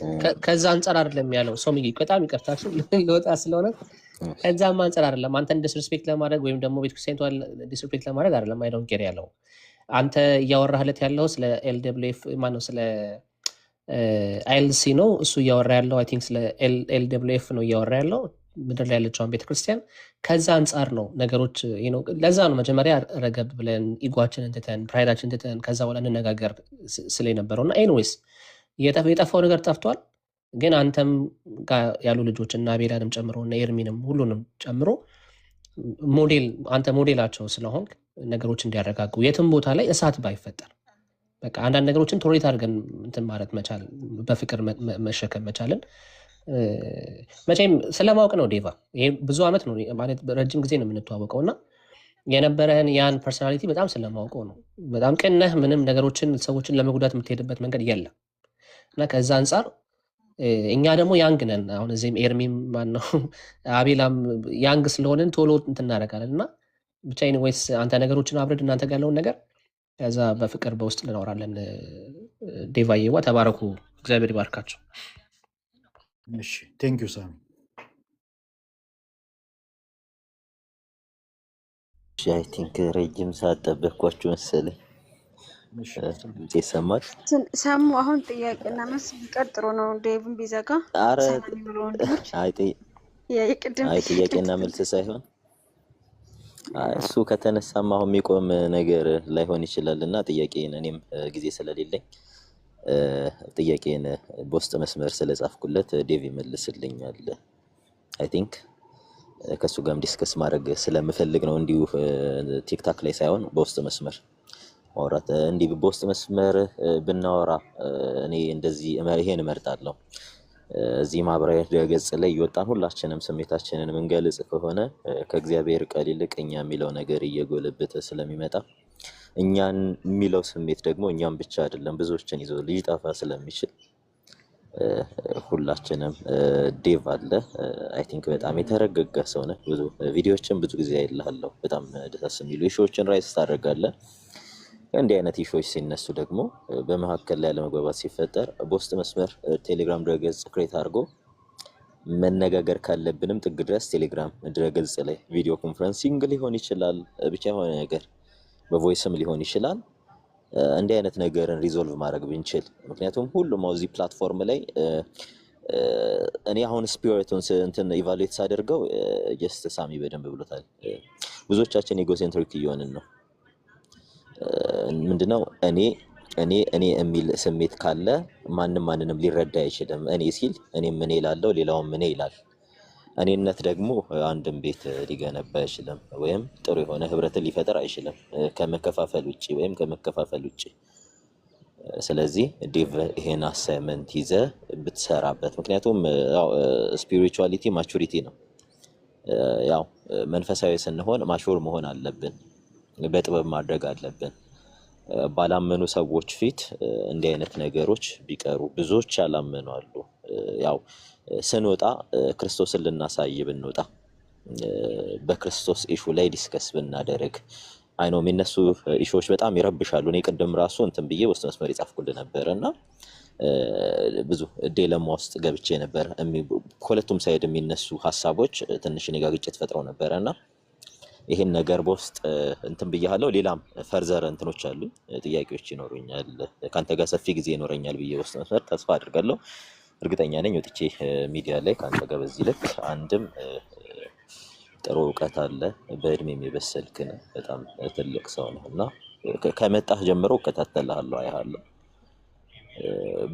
ከዛ አንጻር አይደለም ያለው። ሰው በጣም ይቅርታችሁ ለወጣ ስለሆነ ከዛም አንጻር አይደለም አንተን ዲስሪስፔክት ለማድረግ ወይም ደግሞ ቤተክርስቲያኒቷን ዲስሪስፔክት ለማድረግ አይደለም። አይ ዶንት ኬር ያለው አንተ እያወራህለት ያለው ስለ ኤልደብሊውኤፍ ማነው ስለ አይኤልሲ ነው እሱ እያወራ ያለው። አይ ቲንክ ስለ ኤልደብሊውኤፍ ነው እያወራ ያለው ምድር ላይ ያለችውን ቤተክርስቲያን። ከዛ አንጻር ነው ነገሮች ነው። ለዛ ነው መጀመሪያ ረገብ ብለን ኢጓችንን ትተን ፕራይዳችን ትተን ከዛ በኋላ እንነጋገር ስለ ነበረውና ኤኒዌይስ የጠፋው ነገር ጠፍቷል። ግን አንተም ጋር ያሉ ልጆች እና ቤላንም ጨምሮ እና ኤርሚንም ሁሉንም ጨምሮ አንተ ሞዴላቸው ስለሆንክ ነገሮች እንዲያረጋጉ የትም ቦታ ላይ እሳት ባይፈጠር በቃ አንዳንድ ነገሮችን ቶሌት አድርገን እንትን ማለት መቻል በፍቅር መሸከም መቻልን መቼም ስለማወቅ ነው። ዴቫ ይሄ ብዙ ዓመት ነው ማለት ረጅም ጊዜ ነው የምንተዋወቀው እና የነበረህን ያን ፐርሶናሊቲ በጣም ስለማወቀው ነው። በጣም ቅንህ፣ ምንም ነገሮችን ሰዎችን ለመጉዳት የምትሄድበት መንገድ የለም እና ከዛ አንጻር እኛ ደግሞ ያንግ ነን። አሁን እዚህም ኤርሚም ማነው አቤላም ያንግ ስለሆንን ቶሎ እንትን እናደርጋለን እና ብቻ ወይስ አንተ ነገሮችን አብረድ እናንተ ጋር ያለውን ነገር ከዛ በፍቅር በውስጥ ልናወራለን። ዴቫዬዋ ተባረኩ፣ እግዚአብሔር ይባርካቸው። እሺ ቴንክ ዩ ሳሚ። አይ ቲንክ ረጅም ሰዓት ጠበቅኳችሁ መሰለኝ። ይሰማል ሰሙ። አሁን ጥያቄና መልስ ቢቀር ጥሩ ነው። ዴቭን ቢዘጋ ጥያቄና መልስ ሳይሆን እሱ ከተነሳማ አሁን የሚቆም ነገር ላይሆን ይችላል እና ጥያቄን እኔም ጊዜ ስለሌለኝ ጥያቄን በውስጥ መስመር ስለጻፍኩለት ዴቭ ይመልስልኛል። አይ ቲንክ ከሱ ጋርም ዲስከስ ማድረግ ስለምፈልግ ነው። እንዲሁ ቲክታክ ላይ ሳይሆን በውስጥ መስመር ማውራት። እንዲህ በውስጥ መስመር ብናወራ እኔ እንደዚህ ይሄን እመርጣለሁ። እዚህ ማህበራዊ ገጽ ላይ እየወጣን ሁላችንም ስሜታችንን ምንገልጽ ከሆነ ከእግዚአብሔር ቃል ይልቅ እኛ የሚለው ነገር እየጎለበተ ስለሚመጣ እኛን የሚለው ስሜት ደግሞ እኛም ብቻ አይደለም ብዙዎችን ይዞ ሊጠፋ ስለሚችል ሁላችንም ዴቭ አለ አይ ቲንክ በጣም የተረጋጋ ሰው ነህ። ብዙ ቪዲዮዎችን ብዙ ጊዜ አይልሃለሁ። በጣም ደስ የሚሉ ኢሹዎችን ራይስ ታደርጋለህ። እንዲህ አይነት ኢሹዎች ሲነሱ ደግሞ በመካከል ላይ ያለመግባባት ሲፈጠር በውስጥ መስመር ቴሌግራም ድረገጽ ክሬት አድርጎ መነጋገር ካለብንም ጥግ ድረስ ቴሌግራም ድረገጽ ላይ ቪዲዮ ኮንፈረንሲንግ ሊሆን ይችላል፣ ብቻ የሆነ ነገር በቮይስም ሊሆን ይችላል። እንዲህ አይነት ነገርን ሪዞልቭ ማድረግ ብንችል፣ ምክንያቱም ሁሉም እዚህ ፕላትፎርም ላይ እኔ አሁን ስፒሪቱን እንትን ኢቫሉዌት ሳደርገው ጀስት ሳሚ በደንብ ብሎታል። ብዙዎቻችን ኢጎሴንትሪክ እየሆንን ነው። ምንድነው እኔ የሚል ስሜት ካለ ማንንም ሊረዳ አይችልም። እኔ ሲል እኔም እኔ እላለሁ፣ ሌላውም እኔ ይላል። እኔነት ደግሞ አንድም ቤት ሊገነባ አይችልም፣ ወይም ጥሩ የሆነ ህብረትን ሊፈጠር አይችልም ከመከፋፈል ውጭ። ስለዚህ ዴቭ ይሄን አሳይመንት ይዘ ብትሰራበት፣ ምክንያቱም ስፒሪቹዋሊቲ ማቹሪቲ ነው። ያው መንፈሳዊ ስንሆን ማቹር መሆን አለብን፣ በጥበብ ማድረግ አለብን። ባላመኑ ሰዎች ፊት እንዲህ አይነት ነገሮች ቢቀሩ፣ ብዙዎች ያላመኑ አሉ። ያው ስንወጣ ክርስቶስን ልናሳይ ብንወጣ፣ በክርስቶስ ኢሹ ላይ ዲስከስ ብናደርግ፣ አይ ነው የሚነሱ ኢሹዎች በጣም ይረብሻሉ። እኔ ቅድም ራሱ እንትን ብዬ ውስጥ መስመር ይጻፍኩልህ ነበር እና ብዙ ዲሌማ ውስጥ ገብቼ ነበር። ከሁለቱም ሳይድ የሚነሱ ሀሳቦች ትንሽ እኔ ጋር ግጭት ፈጥረው ነበረ እና ይሄን ነገር በውስጥ እንትን ብያለሁ። ሌላም ፈርዘር እንትኖች አሉ፣ ጥያቄዎች ይኖሩኛል፣ ካንተ ጋር ሰፊ ጊዜ ይኖረኛል ብዬ ውስጥ መስመር ተስፋ አድርጋለሁ። እርግጠኛ ነኝ ወጥቼ ሚዲያ ላይ ካንተ ጋር በዚህ ልክ አንድም ጥሩ እውቀት አለ፣ በእድሜ የበሰልክ ነህ፣ በጣም ትልቅ ሰው ነህ እና ከመጣህ ጀምሮ እከታተልሃለሁ፣ አያለሁ።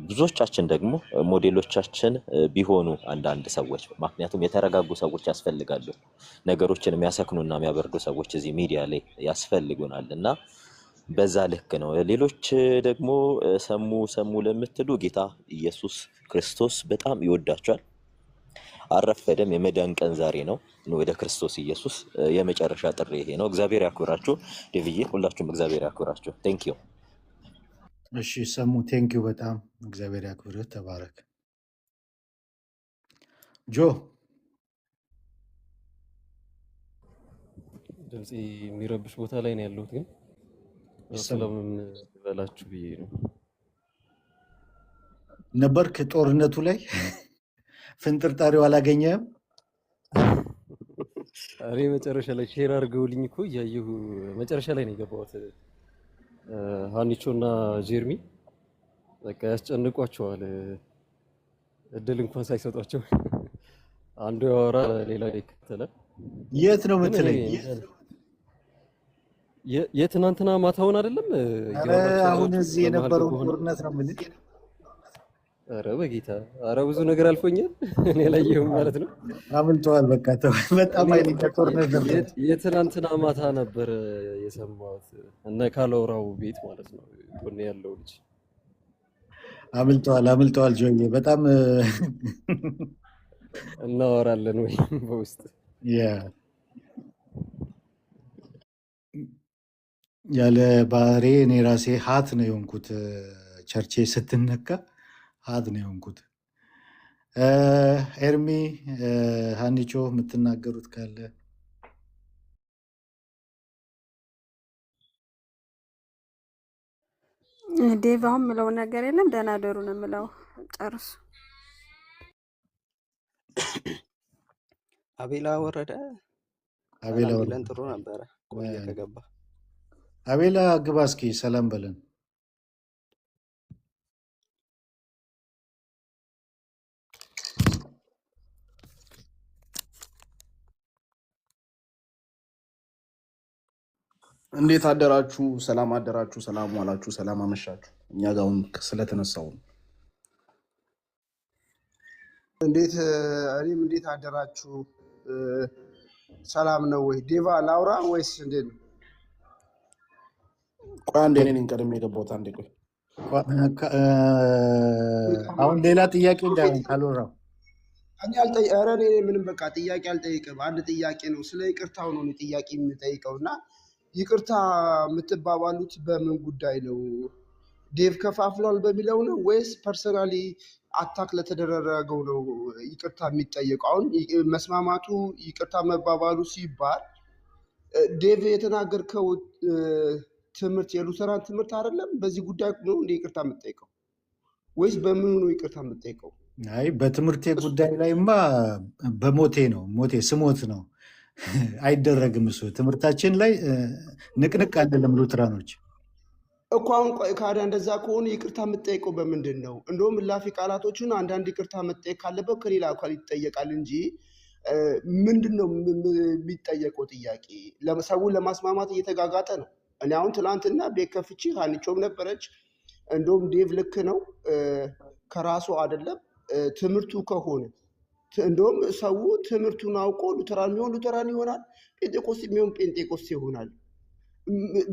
ብዙዎቻችን ደግሞ ሞዴሎቻችን ቢሆኑ አንዳንድ ሰዎች፣ ምክንያቱም የተረጋጉ ሰዎች ያስፈልጋሉ። ነገሮችን የሚያሰክኑና የሚያበርዱ ሰዎች እዚህ ሚዲያ ላይ ያስፈልጉናል እና በዛ ልክ ነው። ሌሎች ደግሞ ሰሙ ለምትሉ ጌታ ኢየሱስ ክርስቶስ በጣም ይወዳቸዋል። አረፈደም። የመዳን ቀን ዛሬ ነው። ወደ ክርስቶስ ኢየሱስ የመጨረሻ ጥሪ ይሄ ነው። እግዚአብሔር ያክብራችሁ። ዴቪዬ ሁላችሁም እግዚአብሔር ያክብራችሁ። ቴንክ ዩ። እሺ ሰሙ ቴንኪዩ በጣም እግዚአብሔር ያክብርህ። ተባረክ። ጆ ድምፄ የሚረብሽ ቦታ ላይ ነው ያለሁት፣ ግን ስለምን በላችሁ ብዬ ነው። ነበርክ ጦርነቱ ላይ ፍንጥርጣሪው አላገኘህም? እኔ መጨረሻ ላይ ሼር አድርገውልኝ እኮ እያየሁ መጨረሻ ላይ ነው የገባሁት። ሀኒቾ እና ጀርሚ በቃ ያስጨንቋቸዋል፣ እድል እንኳን ሳይሰጧቸው። አንዱ ያወራ ሌላው ይከተላል። የት ነው የምትለኝ? የትናንትና ማታውን አይደለም አሁን እዚህ የነበረው ጦርነት ነው የምልህ። ኧረ በጌታ ኧረ ብዙ ነገር አልፎኛል። እኔ አላየሁም ማለት ነው። አምልጠዋል። በቃ በጣም ኃይለኛ ጦርነት ነበር። የትናንትና ማታ ነበር የሰማሁት እነ ካሎራው ቤት ማለት ነው። ጎኔ ያለው ልጅ አምልጠዋል። ጆዬ በጣም እናወራለን ወይ በውስጥ ያለ ባህሬ እኔ ራሴ ሀት ነው የሆንኩት። ቸርቼ ስትነካ ሀት ነው የሆንኩት። ኤርሚ ሀኒቾ የምትናገሩት ካለ? ዴቭ አሁን ምለው ነገር የለም። ደህና ደሩ ነው ምለው። ጨርሱ። አቤላ ወረደ። አቤላ ሰላም ወረደ። ቢለን ጥሩ ነበረ። ቆየ ከገባ። አቤላ ግባ እስኪ ሰላም በለን። እንዴት አደራችሁ? ሰላም አደራችሁ፣ ሰላም ዋላችሁ፣ ሰላም አመሻችሁ። እኛ ጋር አሁን ስለተነሳው ነው። እኔም እንዴት አደራችሁ? ሰላም ነው ወይ? ዴቫ ላውራ ወይስ እንዴት ነው? ቆይ አንዴ፣ እኔ ነኝ ቀድሜ የገባሁት። አንዴ ቆይ። አሁን ሌላ ጥያቄ እንዳይሆን ካልወራው ኧረ እኔ ምንም በቃ ጥያቄ አልጠይቅም። አንድ ጥያቄ ነው፣ ስለ ይቅርታው ነው እኔ ጥያቄ የምጠይቀው። እና ይቅርታ የምትባባሉት በምን ጉዳይ ነው? ዴቭ ከፋፍሏል በሚለው ነው ወይስ ፐርሰናሊ አታክ ለተደረገው ነው ይቅርታ የሚጠየቀው? አሁን መስማማቱ ይቅርታ መባባሉ ሲባል ዴቭ የተናገርከው ትምህርት የሉተራን ትምህርት አይደለም? በዚህ ጉዳይ ነው እንደ ይቅርታ የምጠይቀው ወይስ በምኑ ነው ይቅርታ የምጠይቀው? አይ በትምህርቴ ጉዳይ ላይማ በሞቴ ነው፣ ሞቴ ስሞት ነው አይደረግም። እሱ ትምህርታችን ላይ ንቅንቅ አንልም ሉትራኖች እኮ። አሁን ካዲያ እንደዛ ከሆነ ይቅርታ የምጠይቀው በምንድን ነው? እንደውም እላፊ ቃላቶችን አንዳንድ ይቅርታ መጠየቅ ካለበት ከሌላ አካል ይጠየቃል እንጂ ምንድን ነው የሚጠየቀው ጥያቄ? ሰውን ለማስማማት እየተጋጋጠ ነው። እኔ አሁን ትናንትና ቤት ከፍቼ ሀኒቾም ነበረች። እንደውም ዴቭ ልክ ነው፣ ከራሱ አይደለም ትምህርቱ ከሆነ እንደውም ሰው ትምህርቱን አውቆ ሉተራን የሚሆን ሉተራን ይሆናል፣ ጴንጤቆስት የሚሆን ጴንጤቆስት ይሆናል።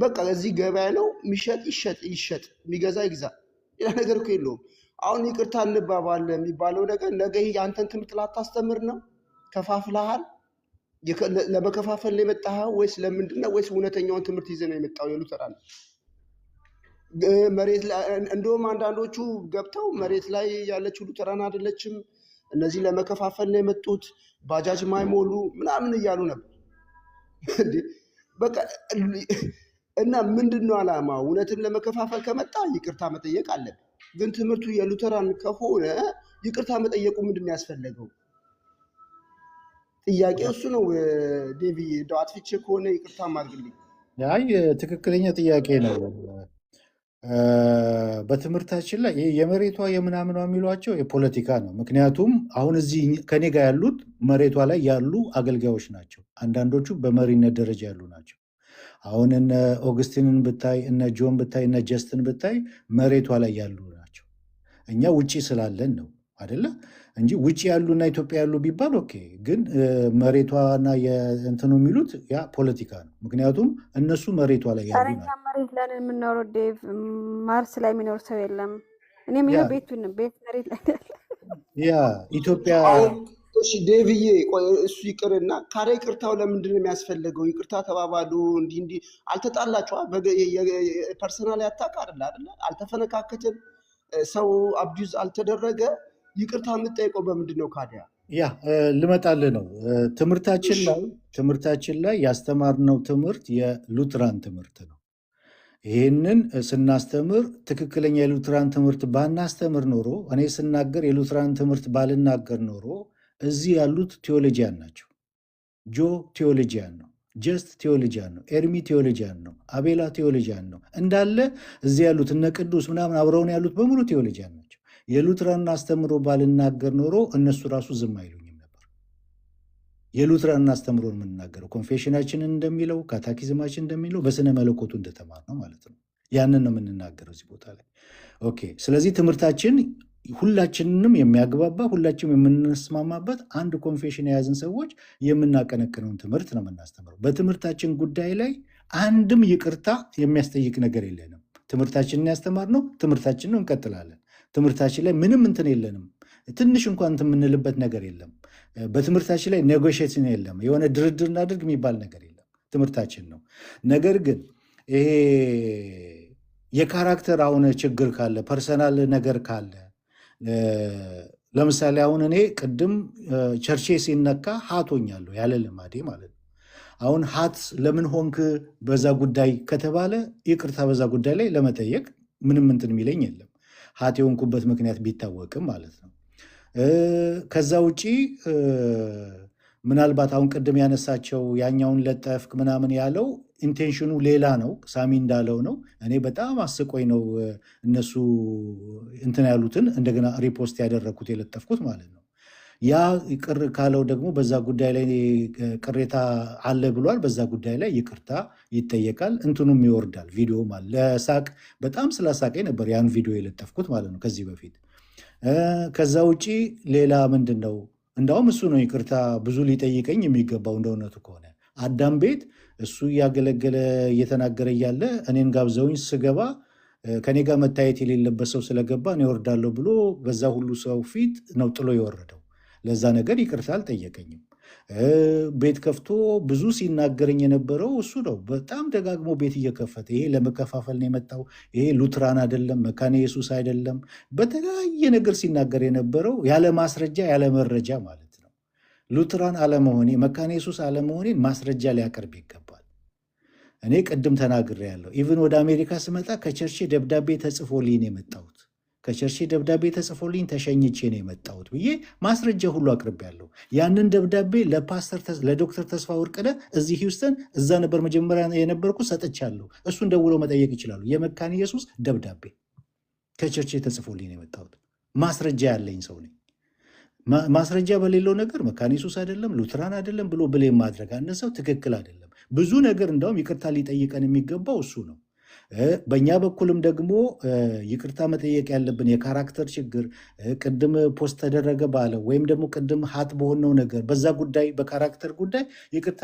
በቃ እዚህ ገበያ ነው፣ የሚሸጥ ይሸጥ፣ የሚገዛ ይግዛ። ሌላ ነገር እኮ የለውም። አሁን ይቅርታ እንባባል የሚባለው ነገር ነገ የአንተን ትምህርት ላታስተምር ነው? ከፋፍለሃል። ለመከፋፈል ነው የመጣኸው ወይስ ለምንድን ነው? ወይስ እውነተኛውን ትምህርት ይዘህ ነው የመጣው? የሉተራን መሬት ላይ እንደውም አንዳንዶቹ ገብተው መሬት ላይ ያለችው ሉተራን አይደለችም፣ እነዚህ ለመከፋፈል ነው የመጡት፣ ባጃጅ ማይሞሉ ምናምን እያሉ ነበር። በቃ እና ምንድን ነው ዓላማ? እውነትን ለመከፋፈል ከመጣ ይቅርታ መጠየቅ አለብን። ግን ትምህርቱ የሉተራን ከሆነ ይቅርታ መጠየቁ ምንድን ነው ያስፈለገው? ጥያቄ እሱ ነው። ዴቪ እንደው አጥፍቼ ከሆነ ይቅርታ አድርግልኝ። አይ ትክክለኛ ጥያቄ ነው። በትምህርታችን ላይ የመሬቷ የምናምኗ የሚሏቸው የፖለቲካ ነው። ምክንያቱም አሁን እዚህ ከኔ ጋር ያሉት መሬቷ ላይ ያሉ አገልጋዮች ናቸው። አንዳንዶቹ በመሪነት ደረጃ ያሉ ናቸው። አሁን እነ ኦግስቲንን ብታይ፣ እነ ጆን ብታይ፣ እነ ጀስትን ብታይ መሬቷ ላይ ያሉ ናቸው። እኛ ውጪ ስላለን ነው። አይደለ እንጂ ውጪ ያሉና ኢትዮጵያ ያሉ ቢባል ኦኬ። ግን መሬቷና የእንትኑ የሚሉት ያ ፖለቲካ ነው። ምክንያቱም እነሱ መሬቷ ላይ ያሉ ጣረኛ መሬት ላይ የምኖረው ዴቭ ማርስ ላይ የሚኖር ሰው የለም። እኔም ይሄ ቤት መሬት ላይ ያ ኢትዮጵያ እሺ ዴቪዬ ቆይ እሱ ይቅርና ካሬ ይቅርታው ለምንድን ነው የሚያስፈልገው? ይቅርታ ተባባሉ እንዲህ አልተጣላችኋ? ፐርሰናል ያታቅ አይደል አልተፈነካከተም፣ ሰው አቢዩዝ አልተደረገ። ይቅርታ የምጠይቀው በምንድን ነው ካዲያ? ያ ልመጣልህ ነው። ትምህርታችን ላይ ያስተማርነው ትምህርት የሉትራን ትምህርት ነው። ይህንን ስናስተምር ትክክለኛ የሉትራን ትምህርት ባናስተምር ኖሮ እኔ ስናገር የሉትራን ትምህርት ባልናገር ኖሮ እዚህ ያሉት ቴዎሎጂያን ናቸው። ጆ ቴዎሎጂያን ነው፣ ጀስት ቴዎሎጂያን ነው፣ ኤርሚ ቴዎሎጂያን ነው፣ አቤላ ቴዎሎጂያን ነው። እንዳለ እዚህ ያሉት እነ ቅዱስ ምናምን አብረውን ያሉት በሙሉ ቴዎሎጂያን ናቸው። የሉትራን አስተምሮ ባልናገር ኖሮ እነሱ ራሱ ዝም አይሉኝም ነበር። የሉትራን አስተምሮ የምንናገረው ኮንፌሽናችንን እንደሚለው ካታኪዝማችን እንደሚለው በስነ መለኮቱ እንደተማር ነው ማለት ነው። ያንን ነው የምንናገረው እዚህ ቦታ ላይ ኦኬ። ስለዚህ ትምህርታችን ሁላችንንም የሚያግባባ ሁላችንም የምንስማማበት አንድ ኮንፌሽን የያዝን ሰዎች የምናቀነቅነውን ትምህርት ነው የምናስተምረው። በትምህርታችን ጉዳይ ላይ አንድም ይቅርታ የሚያስጠይቅ ነገር የለንም። ትምህርታችንን ያስተማርነው ትምህርታችን ነው፣ እንቀጥላለን። ትምህርታችን ላይ ምንም እንትን የለንም። ትንሽ እንኳን እንትን የምንልበት ነገር የለም። በትምህርታችን ላይ ኔጎሽዬሽን የለም። የሆነ ድርድር እናድርግ የሚባል ነገር የለም። ትምህርታችን ነው። ነገር ግን ይሄ የካራክተር አሁን ችግር ካለ ፐርሰናል ነገር ካለ ለምሳሌ አሁን እኔ ቅድም ቸርቼ ሲነካ ሀቶኛለሁ ያለ ልማዴ ማለት ነው። አሁን ሀት ለምን ሆንክ በዛ ጉዳይ ከተባለ ይቅርታ በዛ ጉዳይ ላይ ለመጠየቅ ምንም እንትን የሚለኝ የለም፣ ሀት የሆንኩበት ምክንያት ቢታወቅም ማለት ነው። ከዛ ውጪ ምናልባት አሁን ቅድም ያነሳቸው ያኛውን ለጠፍክ ምናምን ያለው ኢንቴንሽኑ ሌላ ነው። ሳሚ እንዳለው ነው። እኔ በጣም አስቆኝ ነው እነሱ እንትን ያሉትን እንደገና ሪፖስት ያደረግኩት የለጠፍኩት ማለት ነው። ያ ቅር ካለው ደግሞ በዛ ጉዳይ ላይ ቅሬታ አለ ብሏል። በዛ ጉዳይ ላይ ይቅርታ ይጠየቃል፣ እንትኑም ይወርዳል። ቪዲዮም አለ። ለሳቅ በጣም ስላሳቀኝ ነበር ያን ቪዲዮ የለጠፍኩት ማለት ነው ከዚህ በፊት። ከዛ ውጪ ሌላ ምንድን ነው? እንዳውም እሱ ነው ይቅርታ ብዙ ሊጠይቀኝ የሚገባው እንደ እውነቱ ከሆነ። አዳም ቤት እሱ እያገለገለ እየተናገረ እያለ እኔን ጋብዘውኝ ስገባ ከኔ ጋር መታየት የሌለበት ሰው ስለገባ እኔ ወርዳለሁ ብሎ በዛ ሁሉ ሰው ፊት ነው ጥሎ የወረደው። ለዛ ነገር ይቅርታ አልጠየቀኝም። ቤት ከፍቶ ብዙ ሲናገረኝ የነበረው እሱ ነው። በጣም ደጋግሞ ቤት እየከፈተ ይሄ ለመከፋፈል ነው የመጣው፣ ይሄ ሉትራን አይደለም፣ መካነ ኢየሱስ አይደለም፣ በተለያየ ነገር ሲናገር የነበረው ያለ ማስረጃ ያለ መረጃ ማለት ነው። ሉትራን አለመሆኔ መካነ ኢየሱስ አለመሆኔን ማስረጃ ሊያቀርብ ይገባል። እኔ ቅድም ተናግሬያለሁ። ኢቭን ወደ አሜሪካ ስመጣ ከቸርቼ ደብዳቤ ተጽፎልኝ ነው የመጣሁት። ከቸርቼ ደብዳቤ ተጽፎልኝ ተሸኝቼ ነው የመጣሁት ብዬ ማስረጃ ሁሉ አቅርቤያለሁ። ያንን ደብዳቤ ለዶክተር ተስፋ ወርቅነህ እዚህ ሂውስተን እዛ ነበር መጀመሪያ የነበርኩ ሰጥቻለሁ። እሱን ደውለው መጠየቅ ይችላሉ። የመካነ ኢየሱስ ደብዳቤ ከቸርቼ ተጽፎልኝ ነው የመጣሁት። ማስረጃ ያለኝ ሰው ነኝ። ማስረጃ በሌለው ነገር መካነ ኢየሱስ አይደለም ሉትራን አይደለም ብሎ ብሌም ማድረግ አንድ ሰው ትክክል አይደለም። ብዙ ነገር እንዳውም ይቅርታ ሊጠይቀን የሚገባው እሱ ነው። በእኛ በኩልም ደግሞ ይቅርታ መጠየቅ ያለብን የካራክተር ችግር ቅድም ፖስት ተደረገ ባለ ወይም ደግሞ ቅድም ሀት በሆነው ነገር በዛ ጉዳይ በካራክተር ጉዳይ ይቅርታ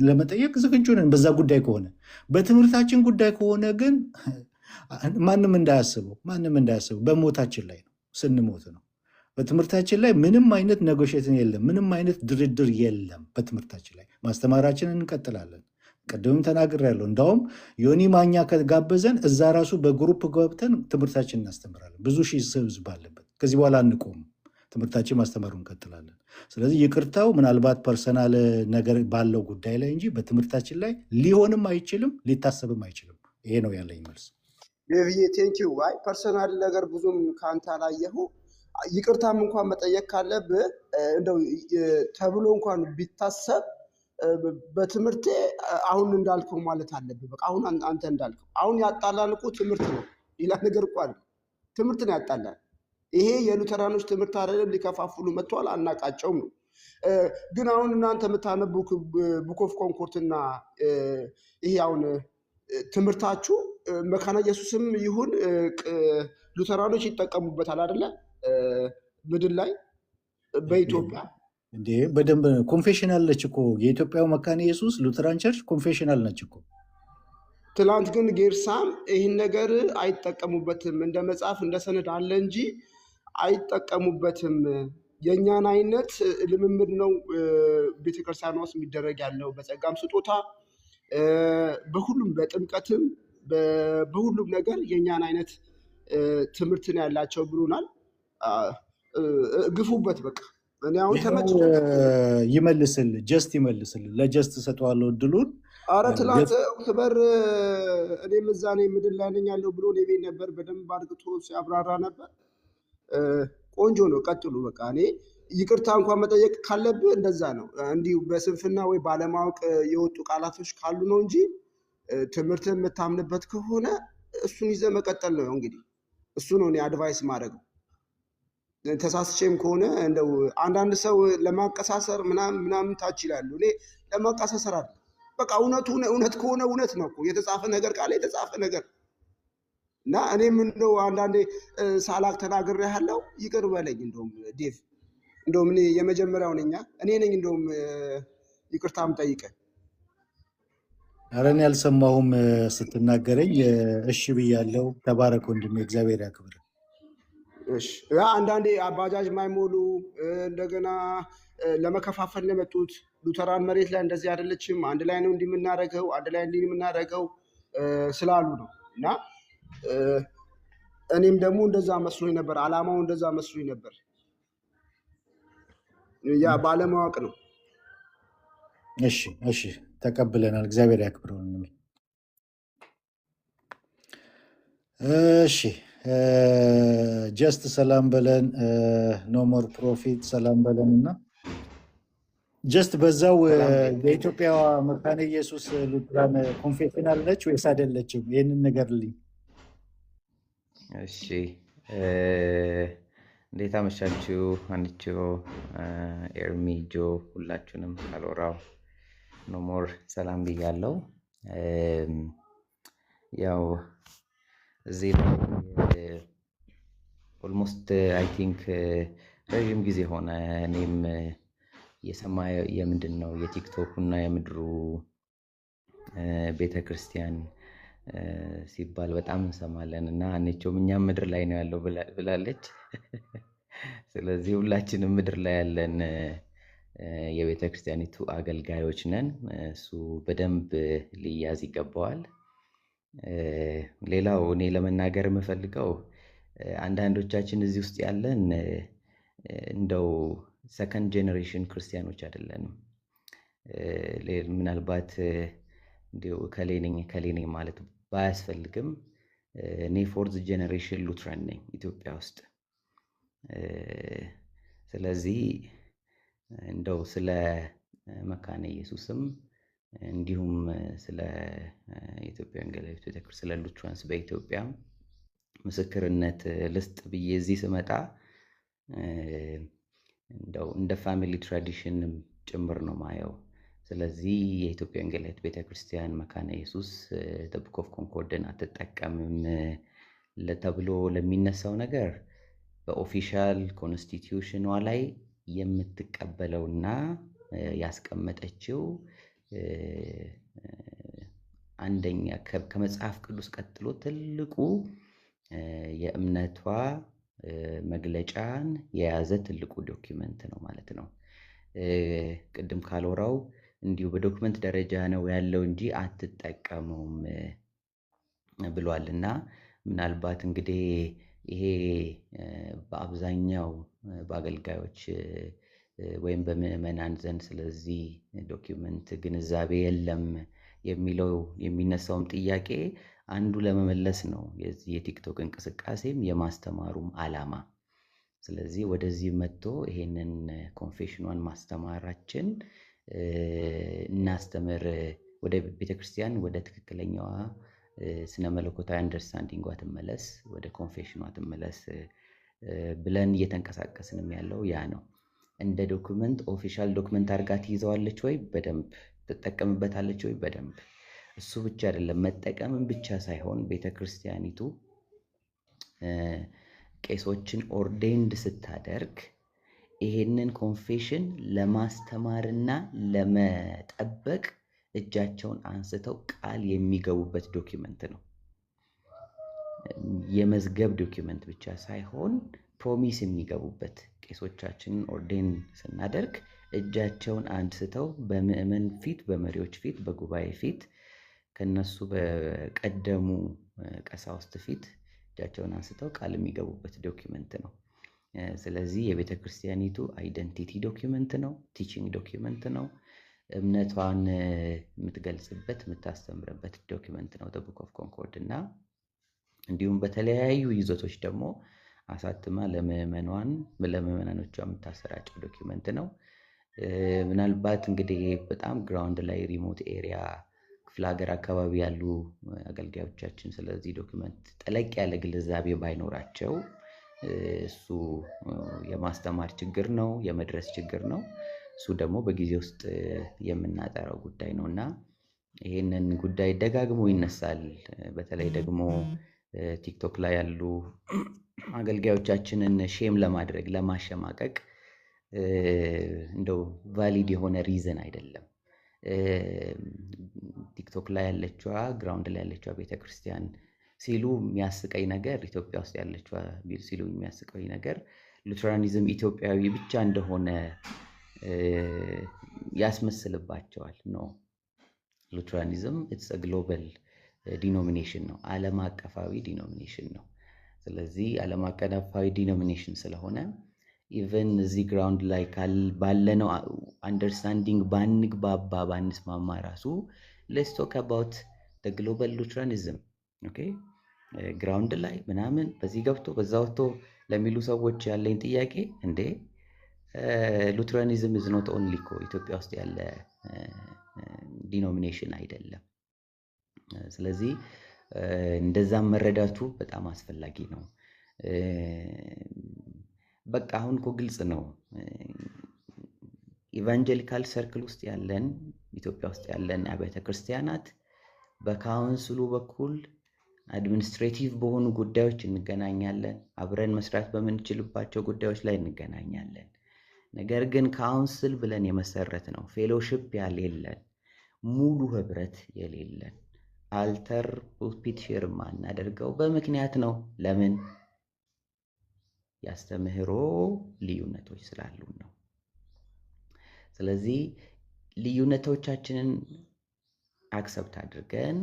ለመጠየቅ ዝግጁ ነን። በዛ ጉዳይ ከሆነ በትምህርታችን ጉዳይ ከሆነ ግን ማንም እንዳያስበው በሞታችን ላይ ነው፣ ስንሞት ነው። በትምህርታችን ላይ ምንም አይነት ኔጎሽዬሽን የለም፣ ምንም አይነት ድርድር የለም። በትምህርታችን ላይ ማስተማራችንን እንቀጥላለን። ቅድምም ተናግሬያለሁ። እንዳውም ዮኒ ማኛ ከጋበዘን እዛ ራሱ በግሩፕ ገብተን ትምህርታችን እናስተምራለን። ብዙ ሺህ ህዝብ አለበት። ከዚህ በኋላ አንቆም፣ ትምህርታችን ማስተማሩ እንቀጥላለን። ስለዚህ ይቅርታው ምናልባት ፐርሰናል ነገር ባለው ጉዳይ ላይ እንጂ በትምህርታችን ላይ ሊሆንም አይችልም፣ ሊታሰብም አይችልም። ይሄ ነው ያለኝ መልስ። ዴቪዬ ቴንኪው። አይ ፐርሰናል ነገር ብዙም ከአንተ አላየሁ። ይቅርታም እንኳን መጠየቅ ካለብህ እንደው ተብሎ እንኳን ቢታሰብ በትምህርቴ አሁን እንዳልከው ማለት አለብህ። በቃ አሁን አንተ እንዳልከው አሁን ያጣላን እኮ ትምህርት ነው፣ ሌላ ነገር እኮ አይደለም። ትምህርት ነው ያጣላን። ይሄ የሉተራኖች ትምህርት አይደለም፣ ሊከፋፍሉ መጥተዋል፣ አናቃቸውም ነው። ግን አሁን እናንተ የምታነቡ ቡክ ኦፍ ኮንኮርድ እና ይሄ አሁን ትምህርታችሁ መካነ ኢየሱስም ይሁን ሉተራኖች ይጠቀሙበታል አይደለ? ምድር ላይ በኢትዮጵያ እንዴ በደንብ ኮንፌሽናል ነች እኮ የኢትዮጵያው መካነ ኢየሱስ ሉተራን ቸርች ኮንፌሽናል ነች እኮ። ትላንት ግን ጌርሳም ይህን ነገር አይጠቀሙበትም። እንደ መጽሐፍ እንደ ሰነድ አለ እንጂ አይጠቀሙበትም። የእኛን አይነት ልምምድ ነው ቤተክርስቲያን ውስጥ የሚደረግ ያለው በጸጋም ስጦታ በሁሉም በጥምቀትም በሁሉም ነገር የእኛን አይነት ትምህርትን ያላቸው ብሎናል። ግፉበት በቃ። እኔ አሁን ይመልስል ጀስት ይመልስል ለጀስት ሰጠዋለሁ እድሉን። አረ ትላንት ክበር እኔም እዛ ነኝ ምድር ላይ ነኝ ያለው ብሎ እኔ ቤት ነበር። በደንብ አድርግቶ ሲያብራራ ነበር። ቆንጆ ነው። ቀጥሉ በቃ። እኔ ይቅርታ እንኳን መጠየቅ ካለብህ እንደዛ ነው። እንዲሁ በስንፍና ወይ ባለማወቅ የወጡ ቃላቶች ካሉ ነው እንጂ ትምህርትን የምታምንበት ከሆነ እሱን ይዘህ መቀጠል ነው። እንግዲህ እሱ ነው እኔ አድቫይስ ማድረግ። ተሳስቼም ከሆነ እንደው አንዳንድ ሰው ለማቀሳሰር ምናምን ታች ይላሉ። እኔ ለማቀሳሰር አለ በቃ እውነት ከሆነ እውነት ነው እኮ የተጻፈ ነገር ካለ የተጻፈ ነገር እና እኔም እንደው አንዳንዴ ሳላቅ ተናግሬ ያለው ይቅር በለኝ። እንደውም ዴቭ እንደውም እኔ የመጀመሪያው እኔ ነኝ እንደውም ይቅርታም ጠይቀኝ። ኧረ እኔ አልሰማሁም ስትናገረኝ። እሺ ብያለሁ። ተባረክ ወንድሜ፣ እግዚአብሔር ያክብር። እሺ አንዳንዴ ባጃጅ ማይሞሉ እንደገና ለመከፋፈል ነው የመጡት። ሉተራን መሬት ላይ እንደዚህ አይደለችም፣ አንድ ላይ ነው እንዲህ የምናደርገው፣ አንድ ላይ እንዲህ የምናደርገው ስላሉ ነው። እና እኔም ደግሞ እንደዛ መስሎኝ ነበር፣ አላማው እንደዛ መስሎኝ ነበር። ያ ባለማወቅ ነው። እሺ ተቀብለናል። እግዚአብሔር ያክብረው። እሺ ጀስት ሰላም በለን። ኖ ሞር ፕሮፊት ሰላም በለን እና ጀስት በዛው የኢትዮጵያ መካነ ኢየሱስ ሉትራን ኮንፌሽናል ነች ወይስ አይደለችም? ይህንን ንገርልኝ። እሺ እንዴት አመሻችሁ? አንቺዮ፣ ኤርሚ፣ ጆ ሁላችሁንም አልወራው ኖሞር ሰላም ብያለው። ያው እዚህ ኦልሞስት አይ ቲንክ ረዥም ጊዜ ሆነ እኔም የሰማይ የምንድን ነው የቲክቶክ እና የምድሩ ቤተክርስቲያን ሲባል በጣም እንሰማለን እና አንቺም እኛም ምድር ላይ ነው ያለው ብላለች። ስለዚህ ሁላችንም ምድር ላይ ያለን የቤተ ክርስቲያኒቱ አገልጋዮች ነን። እሱ በደንብ ሊያዝ ይገባዋል። ሌላው እኔ ለመናገር የምፈልገው አንዳንዶቻችን እዚህ ውስጥ ያለን እንደው ሰከንድ ጄኔሬሽን ክርስቲያኖች አይደለንም። ምናልባት እንዲሁ ከሌኔ ማለት ባያስፈልግም እኔ ፎርዝ ጄኔሬሽን ሉትራን ነኝ ኢትዮጵያ ውስጥ። ስለዚህ እንደው ስለ መካነ ኢየሱስም እንዲሁም ስለ ኢትዮጵያ ወንጌላዊት ቤተክርስቲያን ስለ ሉትራንስ በኢትዮጵያ ምስክርነት ልስጥ ብዬ እዚህ ስመጣ እንደው እንደ ፋሚሊ ትራዲሽን ጭምር ነው ማየው። ስለዚህ የኢትዮጵያ ወንጌላዊት ቤተክርስቲያን መካነ ኢየሱስ ዘ ቡክ ኦፍ ኮንኮርድን አትጠቀምም ተብሎ ለሚነሳው ነገር በኦፊሻል ኮንስቲትዩሽኗ ላይ የምትቀበለውና ያስቀመጠችው አንደኛ ከመጽሐፍ ቅዱስ ቀጥሎ ትልቁ የእምነቷ መግለጫን የያዘ ትልቁ ዶክመንት ነው ማለት ነው። ቅድም ካልወራው እንዲሁ በዶክመንት ደረጃ ነው ያለው እንጂ አትጠቀሙም ብሏልና ምናልባት እንግዲህ ይሄ በአብዛኛው በአገልጋዮች ወይም በምዕመናን ዘንድ ስለዚህ ዶክመንት ግንዛቤ የለም የሚለው የሚነሳውም ጥያቄ አንዱ ለመመለስ ነው የዚህ የቲክቶክ እንቅስቃሴም የማስተማሩም ዓላማ። ስለዚህ ወደዚህ መጥቶ ይሄንን ኮንፌሽኗን ማስተማራችን እናስተምር፣ ወደ ቤተክርስቲያን ወደ ትክክለኛዋ ስነ መለኮታዊ አንደርስታንዲንጓ ትመለስ፣ ወደ ኮንፌሽኗ ትመለስ ብለን እየተንቀሳቀስንም ያለው ያ ነው። እንደ ዶክመንት ኦፊሻል ዶክመንት አድርጋ ትይዘዋለች ወይ? በደንብ ትጠቀምበታለች ወይ? በደንብ። እሱ ብቻ አይደለም መጠቀምን ብቻ ሳይሆን ቤተክርስቲያኒቱ ቄሶችን ኦርዴንድ ስታደርግ ይሄንን ኮንፌሽን ለማስተማርና ለመጠበቅ እጃቸውን አንስተው ቃል የሚገቡበት ዶክመንት ነው። የመዝገብ ዶክመንት ብቻ ሳይሆን ፕሮሚስ የሚገቡበት። ቄሶቻችንን ኦርዴን ስናደርግ እጃቸውን አንስተው በምእመን ፊት፣ በመሪዎች ፊት፣ በጉባኤ ፊት ከነሱ በቀደሙ ቀሳውስት ፊት እጃቸውን አንስተው ቃል የሚገቡበት ዶክመንት ነው። ስለዚህ የቤተ ክርስቲያኒቱ አይደንቲቲ ዶክመንት ነው፣ ቲቺንግ ዶክመንት ነው፣ እምነቷን የምትገልጽበት የምታስተምርበት ዶክመንት ነው ቡክ ኦፍ ኮንኮርድ። እና እንዲሁም በተለያዩ ይዘቶች ደግሞ አሳትማ ለምእመናኖቿ የምታሰራጨው ዶክመንት ነው። ምናልባት እንግዲህ በጣም ግራውንድ ላይ ሪሞት ኤሪያ ክፍለ ሀገር አካባቢ ያሉ አገልጋዮቻችን ስለዚህ ዶክመንት ጠለቅ ያለ ግንዛቤ ባይኖራቸው እሱ የማስተማር ችግር ነው፣ የመድረስ ችግር ነው። እሱ ደግሞ በጊዜ ውስጥ የምናጠራው ጉዳይ ነው እና ይህንን ጉዳይ ደጋግሞ ይነሳል። በተለይ ደግሞ ቲክቶክ ላይ ያሉ አገልጋዮቻችንን ሼም ለማድረግ ለማሸማቀቅ እንደው ቫሊድ የሆነ ሪዝን አይደለም። ቲክቶክ ላይ ያለችዋ ግራውንድ ላይ ያለችዋ ቤተክርስቲያን ሲሉ የሚያስቀኝ ነገር ኢትዮጵያ ውስጥ ያለችዋ ሲሉ የሚያስቀኝ ነገር ሉተራኒዝም ኢትዮጵያዊ ብቻ እንደሆነ ያስመስልባቸዋል። ነው ሉተራኒዝም ኢትስ አ ግሎባል ዲኖሚኔሽን ነው፣ ዓለም አቀፋዊ ዲኖሚኔሽን ነው። ስለዚህ ዓለም አቀፋዊ ዲኖሚኔሽን ስለሆነ ኢቨን እዚህ ግራውንድ ላይ ባለነው አንደርስታንዲንግ ባንግባባ ባንስማማ ራሱ ሌትስ ቶክ አባውት ዘ ግሎባል ሉተራኒዝም ኦኬ። ግራውንድ ላይ ምናምን በዚህ ገብቶ በዛ ወጥቶ ለሚሉ ሰዎች ያለኝ ጥያቄ እንዴ ሉተራኒዝም ኢዝ ኖት ኦንሊ እኮ ኢትዮጵያ ውስጥ ያለ ዲኖሚኔሽን አይደለም። ስለዚህ እንደዛም መረዳቱ በጣም አስፈላጊ ነው። በቃ አሁን እኮ ግልጽ ነው። ኢቫንጀሊካል ሰርክል ውስጥ ያለን ኢትዮጵያ ውስጥ ያለን አብያተ ክርስቲያናት በካውንስሉ በኩል አድሚኒስትሬቲቭ በሆኑ ጉዳዮች እንገናኛለን፣ አብረን መስራት በምንችልባቸው ጉዳዮች ላይ እንገናኛለን። ነገር ግን ካውንስል ብለን የመሰረት ነው ፌሎሺፕ ያሌለን ሙሉ ህብረት የሌለን አልተር ፑልፒት ሼር ማናደርገው በምክንያት ነው። ለምን? ያስተምህሮ ልዩነቶች ስላሉን ነው። ስለዚህ ልዩነቶቻችንን አክሰፕት አድርገን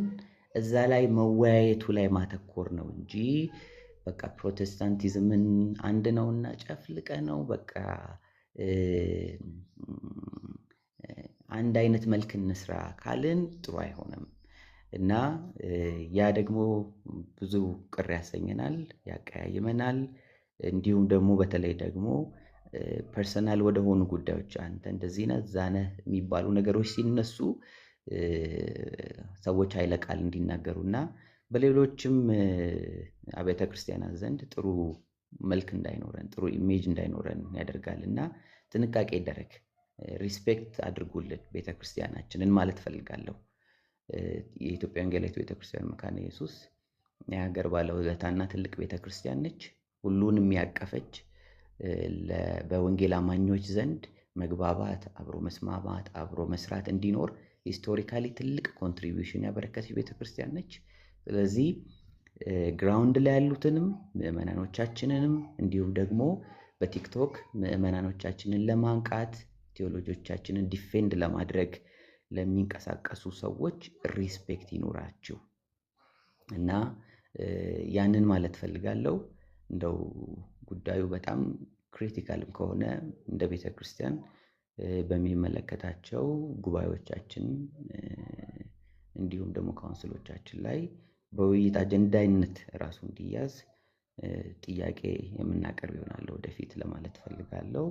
እዛ ላይ መወያየቱ ላይ ማተኮር ነው እንጂ በቃ ፕሮቴስታንቲዝምን አንድ ነውና ጨፍልቀ ነው በቃ አንድ አይነት መልክ እንስራ ካልን ጥሩ አይሆንም እና ያ ደግሞ ብዙ ቅር ያሰኘናል፣ ያቀያይመናል። እንዲሁም ደግሞ በተለይ ደግሞ ፐርሰናል ወደሆኑ ጉዳዮች አንተ እንደዚህ ነህ እዛ ነህ የሚባሉ ነገሮች ሲነሱ ሰዎች ኃይለ ቃል እንዲናገሩና በሌሎችም አብያተ ክርስቲያናት ዘንድ ጥሩ መልክ እንዳይኖረን ጥሩ ኢሜጅ እንዳይኖረን ያደርጋልና ጥንቃቄ ይደረግ። ሪስፔክት አድርጉልን ቤተክርስቲያናችንን ማለት ፈልጋለሁ። የኢትዮጵያ ወንጌላዊት ቤተክርስቲያን መካነ ኢየሱስ የሀገር ባለውለታና ትልቅ ቤተክርስቲያን ነች። ሁሉንም ያቀፈች በወንጌል አማኞች ዘንድ መግባባት፣ አብሮ መስማማት፣ አብሮ መስራት እንዲኖር ሂስቶሪካሊ ትልቅ ኮንትሪቢዩሽን ያበረከተች ቤተክርስቲያን ነች። ስለዚህ ግራውንድ ላይ ያሉትንም ምዕመናኖቻችንንም እንዲሁም ደግሞ በቲክቶክ ምዕመናኖቻችንን ለማንቃት ቴዎሎጂዎቻችንን ዲፌንድ ለማድረግ ለሚንቀሳቀሱ ሰዎች ሪስፔክት ይኖራችሁ እና ያንን ማለት ፈልጋለሁ። እንደው ጉዳዩ በጣም ክሪቲካልም ከሆነ እንደ ቤተ ክርስቲያን በሚመለከታቸው ጉባኤዎቻችን እንዲሁም ደግሞ ካውንስሎቻችን ላይ በውይይት አጀንዳነት ራሱ እንዲያዝ ጥያቄ የምናቀርብ ይሆናል ወደፊት ለማለት ፈልጋለሁ።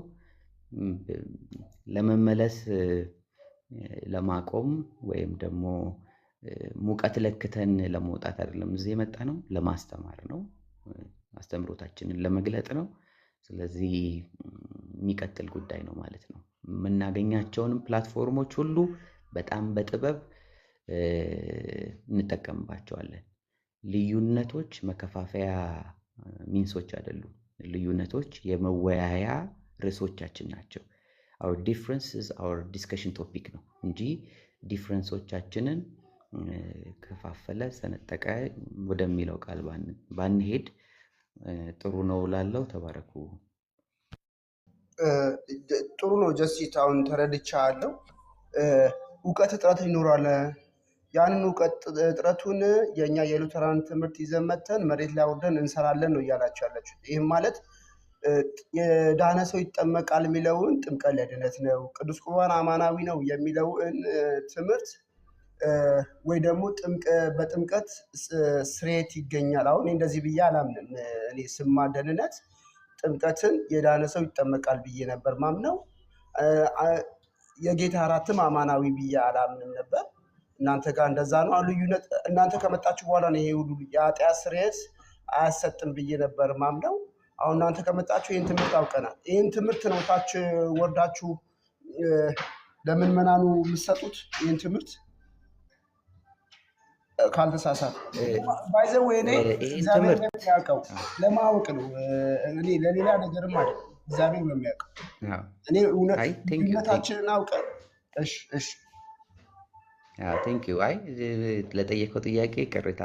ለመመለስ ለማቆም ወይም ደግሞ ሙቀት ለክተን ለመውጣት አይደለም እዚህ የመጣ ነው፣ ለማስተማር ነው፣ አስተምሮታችንን ለመግለጥ ነው። ስለዚህ የሚቀጥል ጉዳይ ነው ማለት ነው። የምናገኛቸውንም ፕላትፎርሞች ሁሉ በጣም በጥበብ እንጠቀምባቸዋለን። ልዩነቶች መከፋፈያ ሚንሶች አይደሉም። ልዩነቶች የመወያያ ርዕሶቻችን ናቸው። our difference is our discussion topic ነው እንጂ ዲፍረንሶቻችንን ከፋፈለ ሰነጠቀ ወደሚለው ቃል ባንሄድ ጥሩ ነው ላለው። ተባረኩ። ጥሩ ነው ጀስቲስ፣ አሁን ተረድቻለሁ። እውቀት እጥረት ይኖራል። ያንን እውቀት እጥረቱን የኛ የሉተራን ትምህርት ይዘን መተን መሬት ላይ አውርደን እንሰራለን ነው እያላችሁ ያላችሁ። ይህም ማለት የዳነ ሰው ይጠመቃል የሚለውን ጥምቀት ለድነት ነው፣ ቅዱስ ቁርባን አማናዊ ነው የሚለውን ትምህርት ወይ ደግሞ በጥምቀት ስርየት ይገኛል። አሁን እንደዚህ ብዬ አላምንም። እኔ ስማ ደህንነት ጥምቀትን የዳነ ሰው ይጠመቃል ብዬ ነበር ማምነው። የጌታ እራትም አማናዊ ብዬ አላምንም ነበር። እናንተ ጋር እንደዛ ነው። ልዩነት እናንተ ከመጣችሁ በኋላ ነው ይሄ ሁሉ የኃጢአት ስርየት አያሰጥም ብዬ ነበር ማምነው። አሁን እናንተ ከመጣችሁ ይህን ትምህርት አውቀናል። ይህን ትምህርት ነው ታች ወርዳችሁ ለምዕመናኑ የምትሰጡት። ይህን ትምህርት ካልተሳሳት ባይዘው እኔ እግዚአብሔር የሚያውቀው ለማወቅ ነው። እኔ ለሌላ ነገርም አይደለም፣ እግዚአብሔር ነው የሚያውቀው። እኔ እውነታችንን አውቀን ቴንክ ዩ። አይ ለጠየቀው ጥያቄ ይቅርታ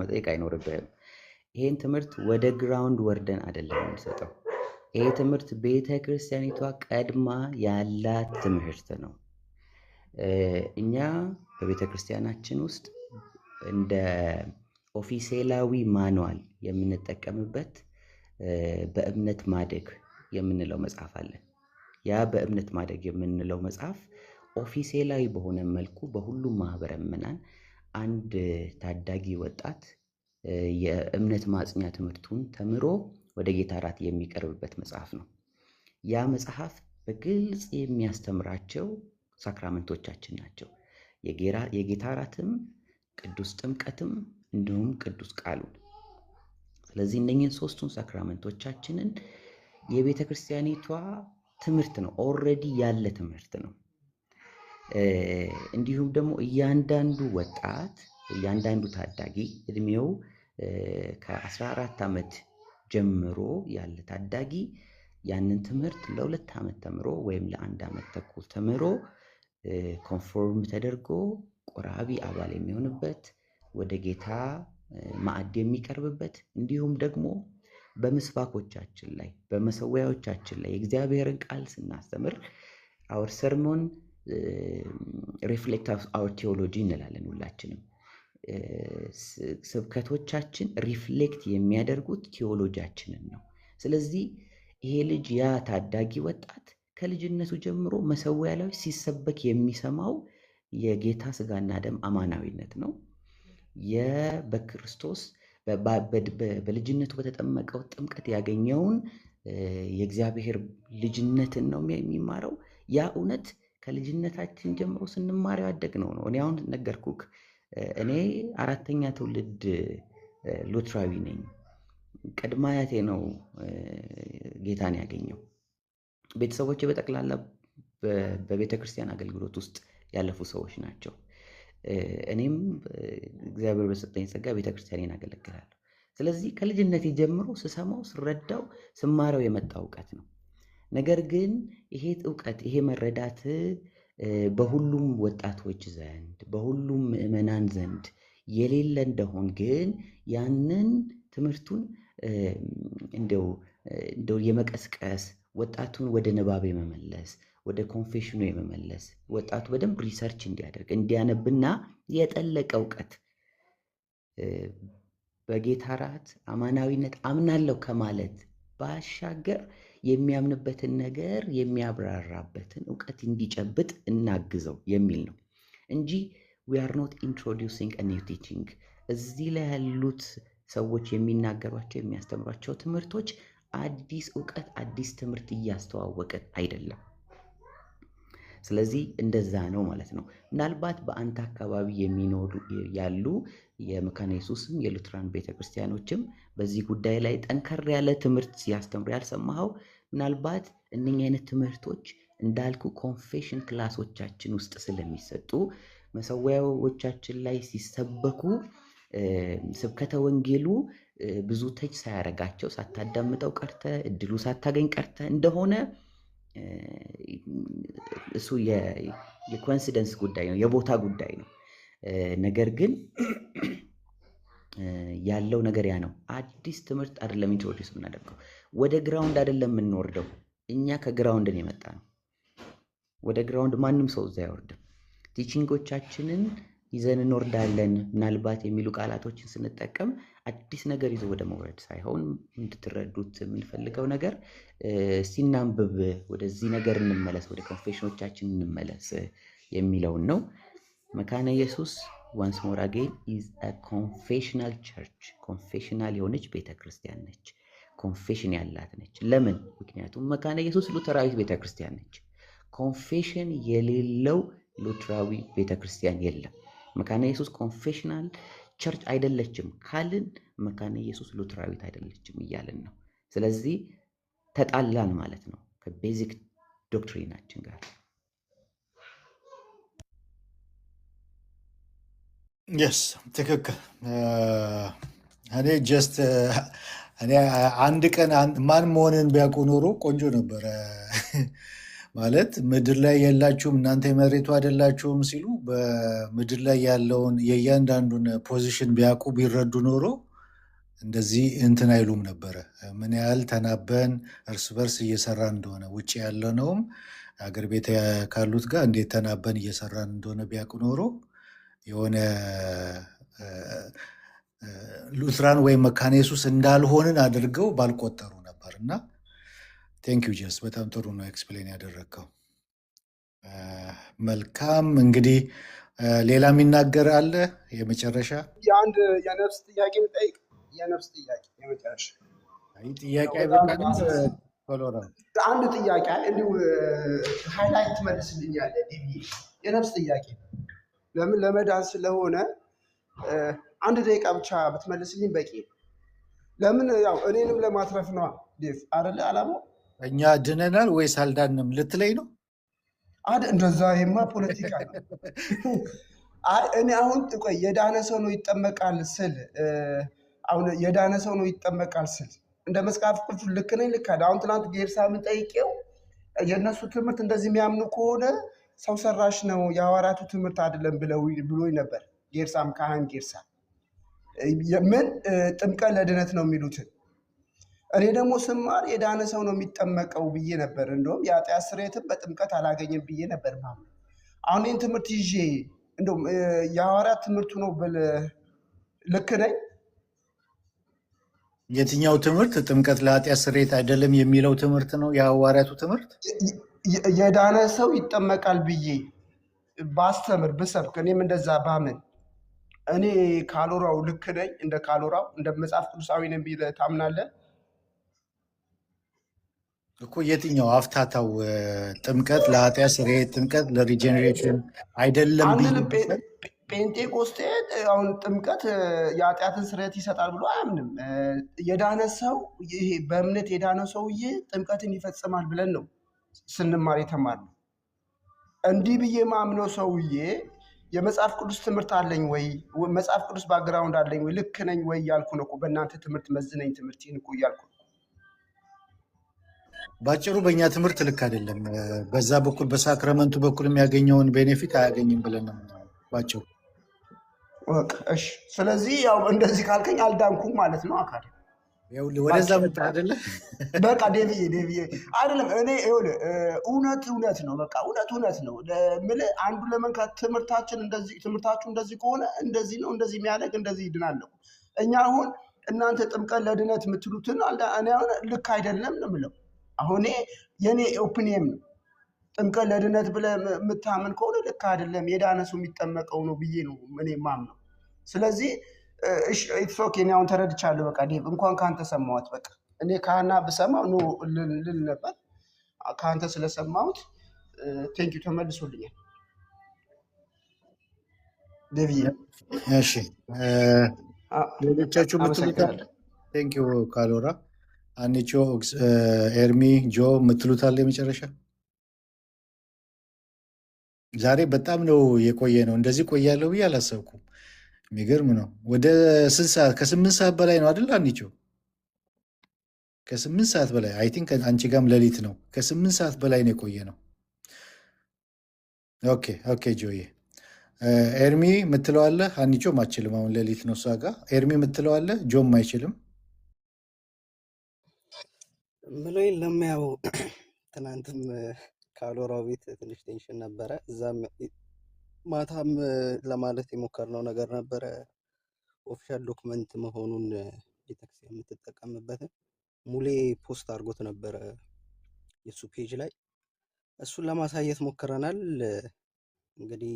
መጠየቅ አይኖርብህም። ይሄን ትምህርት ወደ ግራውንድ ወርደን አይደለም የምንሰጠው። ይሄ ትምህርት ቤተ ክርስቲያኒቷ ቀድማ ያላት ትምህርት ነው። እኛ በቤተ ክርስቲያናችን ውስጥ እንደ ኦፊሴላዊ ማኑዋል የምንጠቀምበት በእምነት ማደግ የምንለው መጽሐፍ አለ። ያ በእምነት ማደግ የምንለው መጽሐፍ ኦፊሴላዊ በሆነ መልኩ በሁሉም ማህበረ ምዕመናን አንድ ታዳጊ ወጣት የእምነት ማጽኛ ትምህርቱን ተምሮ ወደ ጌታ እራት የሚቀርብበት መጽሐፍ ነው። ያ መጽሐፍ በግልጽ የሚያስተምራቸው ሳክራመንቶቻችን ናቸው። የጌታ እራትም፣ ቅዱስ ጥምቀትም እንዲሁም ቅዱስ ቃሉን። ስለዚህ እነኝህን ሶስቱን ሳክራመንቶቻችንን የቤተ ክርስቲያኒቷ ትምህርት ነው፣ ኦልሬዲ ያለ ትምህርት ነው። እንዲሁም ደግሞ እያንዳንዱ ወጣት፣ እያንዳንዱ ታዳጊ እድሜው ከ14 ዓመት ጀምሮ ያለ ታዳጊ ያንን ትምህርት ለ2 ዓመት ተምሮ ወይም ለ1 ዓመት ተኩል ተምሮ ኮንፎርም ተደርጎ ቆራቢ አባል የሚሆንበት፣ ወደ ጌታ ማዕድ የሚቀርብበት፣ እንዲሁም ደግሞ በምስባኮቻችን ላይ በመሰዊያዎቻችን ላይ የእግዚአብሔርን ቃል ስናስተምር አወር ሰርሞን ሪፍሌክት አወር ቴዎሎጂ እንላለን ሁላችንም። ስብከቶቻችን ሪፍሌክት የሚያደርጉት ቴዎሎጂያችንን ነው። ስለዚህ ይሄ ልጅ ያ ታዳጊ ወጣት ከልጅነቱ ጀምሮ መሰዊያ ላይ ሲሰበክ የሚሰማው የጌታ ስጋና ደም አማናዊነት ነው። በክርስቶስ በልጅነቱ በተጠመቀው ጥምቀት ያገኘውን የእግዚአብሔር ልጅነትን ነው የሚማረው። ያ እውነት ከልጅነታችን ጀምሮ ስንማረው ያደግነው ነው። እኔ አሁን ነገርኩክ፣ እኔ 4ኛ ትውልድ ሉትራዊ ነኝ። ቅድመ አያቴ ነው ጌታን ያገኘው። ቤተሰቦቼ በጠቅላላ በቤተ ክርስቲያን አገልግሎት ውስጥ ያለፉ ሰዎች ናቸው። እኔም እግዚአብሔር በሰጠኝ ጸጋ ቤተ ክርስቲያኔን አገለግላለሁ። ስለዚህ ከልጅነቴ ጀምሮ ስሰማው፣ ስረዳው፣ ስማረው የመጣ እውቀት ነው። ነገር ግን ይሄ እውቀት ይሄ መረዳት በሁሉም ወጣቶች ዘንድ በሁሉም ምዕመናን ዘንድ የሌለ እንደሆን ግን ያንን ትምህርቱን እንደው የመቀስቀስ ወጣቱን ወደ ንባብ የመመለስ ወደ ኮንፌሽኑ የመመለስ ወጣቱ በደንብ ሪሰርች እንዲያደርግ እንዲያነብና የጠለቀ እውቀት በጌታ እራት አማናዊነት አምናለሁ ከማለት ባሻገር የሚያምንበትን ነገር የሚያብራራበትን እውቀት እንዲጨብጥ እናግዘው የሚል ነው እንጂ we are not introducing a new teaching። እዚህ ላይ ያሉት ሰዎች የሚናገሯቸው የሚያስተምሯቸው ትምህርቶች አዲስ እውቀት አዲስ ትምህርት እያስተዋወቀን አይደለም። ስለዚህ እንደዛ ነው ማለት ነው። ምናልባት በአንተ አካባቢ የሚኖሩ ያሉ የመካነ ኢየሱስም የሉትራን ቤተክርስቲያኖችም በዚህ ጉዳይ ላይ ጠንከር ያለ ትምህርት ሲያስተምሩ ያልሰማኸው፣ ምናልባት እነኚህ አይነት ትምህርቶች እንዳልኩ ኮንፌሽን ክላሶቻችን ውስጥ ስለሚሰጡ መሰዊያዎቻችን ላይ ሲሰበኩ ስብከተ ወንጌሉ ብዙ ተች ሳያረጋቸው ሳታዳምጠው ቀርተ እድሉ ሳታገኝ ቀርተ እንደሆነ እሱ የኮንሲደንስ ጉዳይ ነው፣ የቦታ ጉዳይ ነው። ነገር ግን ያለው ነገር ያ ነው። አዲስ ትምህርት አይደለም ኢንትሮዲውስ የምናደርገው፣ ወደ ግራውንድ አይደለም የምንወርደው። እኛ ከግራውንድን የመጣ ነው። ወደ ግራውንድ ማንም ሰው እዛ አይወርድም። ቲቺንጎቻችንን ይዘን እንወርዳለን ምናልባት የሚሉ ቃላቶችን ስንጠቀም አዲስ ነገር ይዞ ወደ መውረድ ሳይሆን እንድትረዱት የምንፈልገው ነገር ሲናንብብ ወደዚህ ነገር እንመለስ፣ ወደ ኮንፌሽኖቻችን እንመለስ የሚለውን ነው። መካነ ኢየሱስ ዋንስ ሞር አጌን ኢዝ አ ኮንፌሽናል ቸርች። ኮንፌሽናል የሆነች ቤተክርስቲያን ነች። ኮንፌሽን ያላት ነች። ለምን? ምክንያቱም መካነ ኢየሱስ ሉተራዊት ቤተክርስቲያን ነች። ኮንፌሽን የሌለው ሉተራዊ ቤተክርስቲያን የለም። መካነ ኢየሱስ ኮንፌሽናል ቸርች አይደለችም ካልን መካነ ኢየሱስ ሉተራዊት አይደለችም እያልን ነው። ስለዚህ ተጣላን ማለት ነው ከቤዚክ ዶክትሪናችን ጋር። የስ ትክክል። እኔ ጀስት እኔ አንድ ቀን ማን መሆንን ቢያውቁ ኖሮ ቆንጆ ነበረ። ማለት ምድር ላይ የላችሁም እናንተ የመሬቱ አይደላችሁም ሲሉ በምድር ላይ ያለውን የእያንዳንዱን ፖዚሽን ቢያውቁ ቢረዱ ኖሮ እንደዚህ እንትን አይሉም ነበረ። ምን ያህል ተናበን እርስ በርስ እየሰራን እንደሆነ ውጭ ያለነውም አገር ቤት ካሉት ጋር እንዴት ተናበን እየሰራን እንደሆነ ቢያውቁ ኖሮ የሆነ ሉትራን ወይም መካነ ኢየሱስ እንዳልሆንን አድርገው ባልቆጠሩ ነበር። እና ቴንክ ዩ ጀስ በጣም ጥሩ ነው ኤክስፕሌን ያደረግከው። መልካም እንግዲህ ሌላ የሚናገር አለ? የመጨረሻ የአንድ የነፍስ ጥያቄ ጠይቅ። የነፍስ ጥያቄ የመጨረሻ ጥያቄ አይበቃንም? አንድ ጥያቄ እንዲሁ ሃይላይት ትመልስልኛለህ? የነፍስ ጥያቄ ለምን ለመዳን ስለሆነ አንድ ደቂቃ ብቻ ብትመልስልኝ በቂ። ለምን ያው እኔንም ለማትረፍ ነው ዴቭ አይደለ አላማው። እኛ ድነናል ወይስ አልዳንም ልትለኝ ነው? እንደዛ ይማ ፖለቲካ ነው። እኔ አሁን ቆይ የዳነ ሰው ነው ይጠመቃል ስል አሁን የዳነ ሰው ነው ይጠመቃል ስል እንደ መጽሐፍ ቅዱስ ልክ ነኝ ልክ አይደል? አሁን ትናንት ጌርሳምን ጠይቄው የእነሱ ትምህርት እንደዚህ የሚያምኑ ከሆነ ሰው ሰራሽ ነው የሐዋርያቱ ትምህርት አይደለም ብሎኝ ነበር። ጌርሳም ካህን ጌርሳም ምን ጥምቀት ለድነት ነው የሚሉትን እኔ ደግሞ ስማር የዳነ ሰው ነው የሚጠመቀው ብዬ ነበር። እንደውም የኃጢአት ስርየትን በጥምቀት አላገኘም ብዬ ነበር ማምነው። አሁን ይህን ትምህርት ይዤ እንደውም የሐዋርያት ትምህርቱ ነው ብል ልክ ነኝ? የትኛው ትምህርት? ጥምቀት ለኃጢአት ስርየት አይደለም የሚለው ትምህርት ነው የሐዋርያቱ ትምህርት? የዳነ ሰው ይጠመቃል ብዬ ባስተምር ብሰብክ እኔም እንደዛ ባምን እኔ ካሎራው ልክ ነኝ? እንደ ካሎራው እንደ መጽሐፍ ቅዱሳዊ ነኝ ብለህ ታምናለህ እኮ? የትኛው አፍታታው? ጥምቀት ለኃጢአት ስርየት፣ ጥምቀት ለሪጀኔሬሽን አይደለም ጴንጤቆስጤ አሁን ጥምቀት የኃጢአትን ስርየት ይሰጣል ብሎ አያምንም። የዳነ ሰው ይሄ በእምነት የዳነ ሰውዬ ጥምቀትን ይፈጽማል ብለን ነው ስንማር የተማርነው። እንዲህ ብዬ ማምነው ሰውዬ የመጽሐፍ ቅዱስ ትምህርት አለኝ ወይ መጽሐፍ ቅዱስ ባክግራውንድ አለኝ ወይ ልክ ነኝ ወይ እያልኩ ነው እኮ በእናንተ ትምህርት መዝነኝ ትምህርት ይህን እኮ እያልኩ ነው። ባጭሩ በእኛ ትምህርት ልክ አይደለም። በዛ በኩል በሳክረመንቱ በኩል የሚያገኘውን ቤኔፊት አያገኝም ብለን ነው ባጭሩ። እሺ፣ ስለዚህ ያው እንደዚህ ካልከኝ አልዳንኩም ማለት ነው። አካል ወደዛ መጣ አይደለ? በቃ ዴቪዬ አይደለም። እኔ እውነት ነው። በቃ እውነት ነው የምልህ። አንዱ ለመንካት ትምህርታችሁ እንደዚህ ከሆነ እንደዚህ ነው፣ እንደዚህ የሚያደርግ እንደዚህ ይድናለሁ። እኛ አሁን እናንተ ጥምቀት ለድነት የምትሉትን እኔ አሁን ልክ አይደለም ነው የምለው። አሁን የኔ ኦፒኒየን ነው። ጥምቀት ለድነት ብለህ የምታምን ከሆነ ልክ አይደለም፣ የዳነ ሰው የሚጠመቀው ነው ብዬ ነው እኔ የማምነው። ስለዚህ ኢትስ ኦኬ። እኔ አሁን ተረድቻለሁ። በቃ ዴቭ እንኳን ከአንተ ሰማሁት። በቃ እኔ ካህና ብሰማው ኖ ልል ነበር። ከአንተ ስለሰማሁት ቴንኪው፣ ተመልሶልኛል ዴቭዬ። እሺ፣ ሌሎቻችሁ የምትሉት ቴንኪው ካሎራ፣ አንቾ፣ ኤርሚ፣ ጆ የምትሉት አለ የመጨረሻ? ዛሬ በጣም ነው የቆየ ነው። እንደዚህ ቆያለሁ ብዬ አላሰብኩም። የሚገርም ነው። ወደ 6 ሰዓት ከ8 ሰዓት በላይ ነው አይደል አንቺው? ከ8 ሰዓት በላይ አይ ቲንክ አንቺ ጋም ሌሊት ነው። ከ8 ሰዓት በላይ ነው የቆየ ነው። ኦኬ ኦኬ ጆዬ ኤርሚ የምትለዋለህ? አንቺም አችልም አሁን ሌሊት ነው እሷ ጋር። ኤርሚ የምትለዋለህ? ጆም አይችልም ምለው የለም። ያው ትናንትም ካሎራው ቤት ትንሽ ቴንሽን ነበረ። እዛም ማታም ለማለት የሞከርነው ነገር ነበረ። ኦፊሻል ዶክመንት መሆኑን ቤተክርስቲያን የምትጠቀምበትን ሙሌ ፖስት አድርጎት ነበረ የሱ ፔጅ ላይ። እሱን ለማሳየት ሞክረናል። እንግዲህ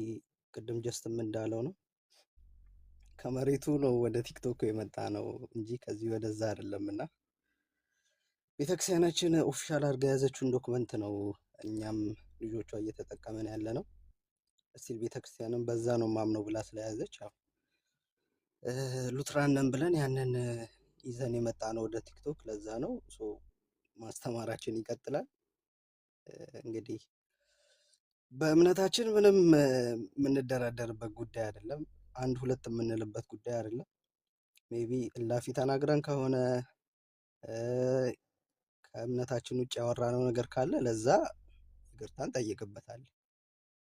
ቅድም ጀስትም እንዳለው ነው ከመሬቱ ነው ወደ ቲክቶክ የመጣ ነው እንጂ ከዚህ ወደዛ አይደለም። እና ቤተክርስቲያናችን ኦፊሻል አድርጋ የያዘችውን ዶክመንት ነው እኛም ልጆቿ እየተጠቀመን ያለ ነው። እስቲል ቤተክርስቲያንም በዛ ነው ማምነው ብላ ስለያዘች ያው ሉትራንን ብለን ያንን ይዘን የመጣ ነው ወደ ቲክቶክ። ለዛ ነው ማስተማራችን ይቀጥላል። እንግዲህ በእምነታችን ምንም የምንደራደርበት ጉዳይ አይደለም። አንድ ሁለት የምንልበት ጉዳይ አይደለም። ሜቢ እላፊ ተናግረን ከሆነ ከእምነታችን ውጭ ያወራነው ነገር ካለ ለዛ ይቅርታ እንጠይቅበታለን።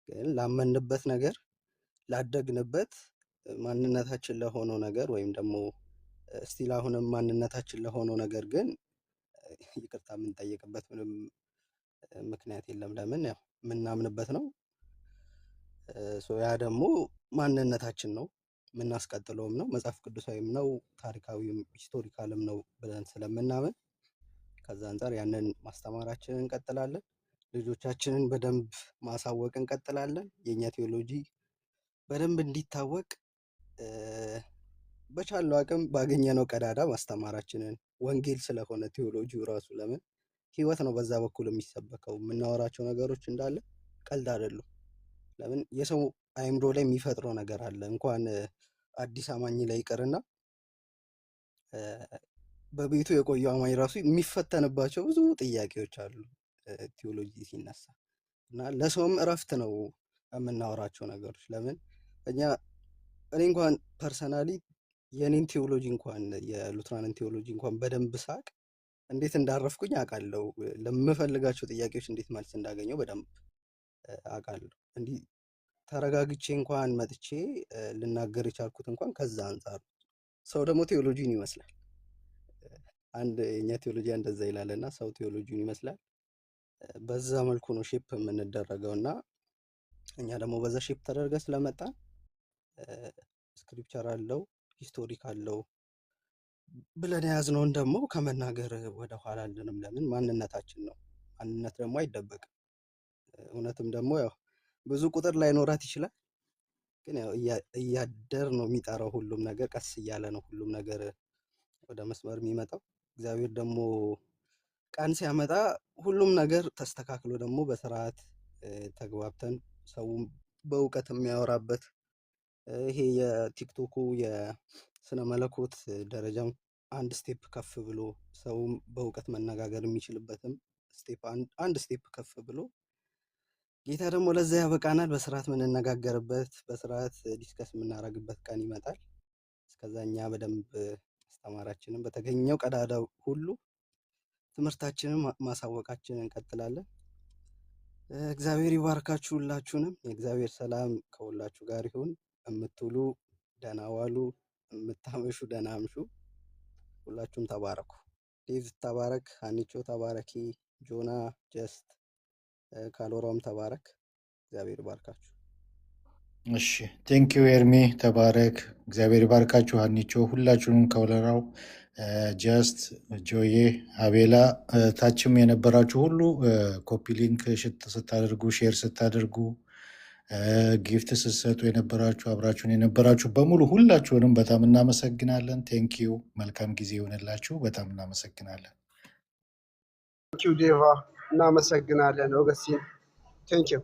ግን ላመንበት ነገር ላደግንበት ማንነታችን ለሆነው ነገር ወይም ደግሞ ስቲል አሁንም ማንነታችን ለሆነው ነገር ግን ይቅርታ የምንጠይቅበት ምንም ምክንያት የለም። ለምን ያው የምናምንበት ነው። ያ ደግሞ ማንነታችን ነው፣ የምናስቀጥለውም ነው፣ መጽሐፍ ቅዱሳዊም ነው፣ ታሪካዊም ሂስቶሪካልም ነው ብለን ስለምናምን ከዛ አንጻር ያንን ማስተማራችንን እንቀጥላለን። ልጆቻችንን በደንብ ማሳወቅ እንቀጥላለን። የእኛ ቴዎሎጂ በደንብ እንዲታወቅ በቻለው አቅም ባገኘነው ቀዳዳ ማስተማራችንን፣ ወንጌል ስለሆነ ቴዎሎጂው ራሱ ለምን ህይወት ነው በዛ በኩል የሚሰበከው። የምናወራቸው ነገሮች እንዳለ ቀልድ አይደሉም። ለምን የሰው አይምሮ ላይ የሚፈጥረው ነገር አለ። እንኳን አዲስ አማኝ ላይ ይቅርና በቤቱ የቆዩ አማኝ ራሱ የሚፈተንባቸው ብዙ ጥያቄዎች አሉ ቴዎሎጂ ሲነሳ እና ለሰውም እረፍት ነው የምናወራቸው ነገሮች። ለምን እኔ እንኳን ፐርሰናሊ የኔን ቴዎሎጂ እንኳን የሉትራንን ቴዎሎጂ እንኳን በደንብ ሳቅ እንዴት እንዳረፍኩኝ አውቃለሁ። ለምፈልጋቸው ጥያቄዎች እንዴት መልስ እንዳገኘው በደንብ አውቃለሁ። እንዲህ ተረጋግቼ እንኳን መጥቼ ልናገር የቻልኩት እንኳን ከዛ አንጻር። ሰው ደግሞ ቴዎሎጂን ይመስላል። አንድ የኛ ቴዎሎጂ እንደዛ ይላልና ሰው ቴዎሎጂን ይመስላል። በዛ መልኩ ነው ሼፕ የምንደረገው እና እኛ ደግሞ በዛ ሼፕ ተደርገ ስለመጣ ስክሪፕቸር አለው ሂስቶሪክ አለው ብለን የያዝነውን ደግሞ ከመናገር ወደ ኋላ አንልም። ለምን ማንነታችን ነው። ማንነት ደግሞ አይደበቅም። እውነትም ደግሞ ያው ብዙ ቁጥር ላይኖራት ይችላል፣ ግን ያው እያደር ነው የሚጠራው። ሁሉም ነገር ቀስ እያለ ነው ሁሉም ነገር ወደ መስመር የሚመጣው። እግዚአብሔር ደግሞ ቀን ሲያመጣ ሁሉም ነገር ተስተካክሎ ደግሞ በስርዓት ተግባብተን ሰውም በእውቀት የሚያወራበት ይሄ የቲክቶኩ የስነ መለኮት ደረጃም አንድ ስቴፕ ከፍ ብሎ ሰውም በእውቀት መነጋገር የሚችልበትም ስቴፕ አንድ ስቴፕ ከፍ ብሎ ጌታ ደግሞ ለዛ ያበቃናል። በስርዓት የምንነጋገርበት በስርዓት ዲስከስ የምናደርግበት ቀን ይመጣል። እስከዛ እኛ በደንብ አስተማራችንን በተገኘው ቀዳዳ ሁሉ ትምህርታችንን ማሳወቃችንን እንቀጥላለን። እግዚአብሔር ይባርካችሁ ሁላችሁንም። የእግዚአብሔር ሰላም ከሁላችሁ ጋር ይሁን። የምትውሉ ደህና ዋሉ፣ የምታመሹ ደህና አምሹ። ሁላችሁም ተባረኩ። ዴቭ ተባረክ፣ ሀኒቾ ተባረኪ፣ ጆና ጀስት ካሎራውም ተባረክ። እግዚአብሔር ይባርካችሁ። እሺ ቴንኪዩ ኤርሚ ተባረክ። እግዚአብሔር ይባርካችሁ። ሀኒቾ ሁላችሁንም ከወለራው ጀስት ጆዬ አቤላ ታችም የነበራችሁ ሁሉ ኮፒ ሊንክ ስታደርጉ ሼር ስታደርጉ ጊፍት ስትሰጡ የነበራችሁ አብራችሁን የነበራችሁ በሙሉ ሁላችሁንም በጣም እናመሰግናለን። ቴንኪዩ። መልካም ጊዜ ይሆንላችሁ። በጣም እናመሰግናለን። ቴንኪው ዴቫ፣ እናመሰግናለን። ኦገስቲን ቴንኪው።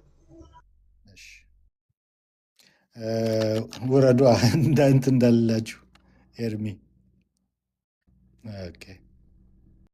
ውረዷ እንዳንት እንዳላችሁ ኤርሚ ኦኬ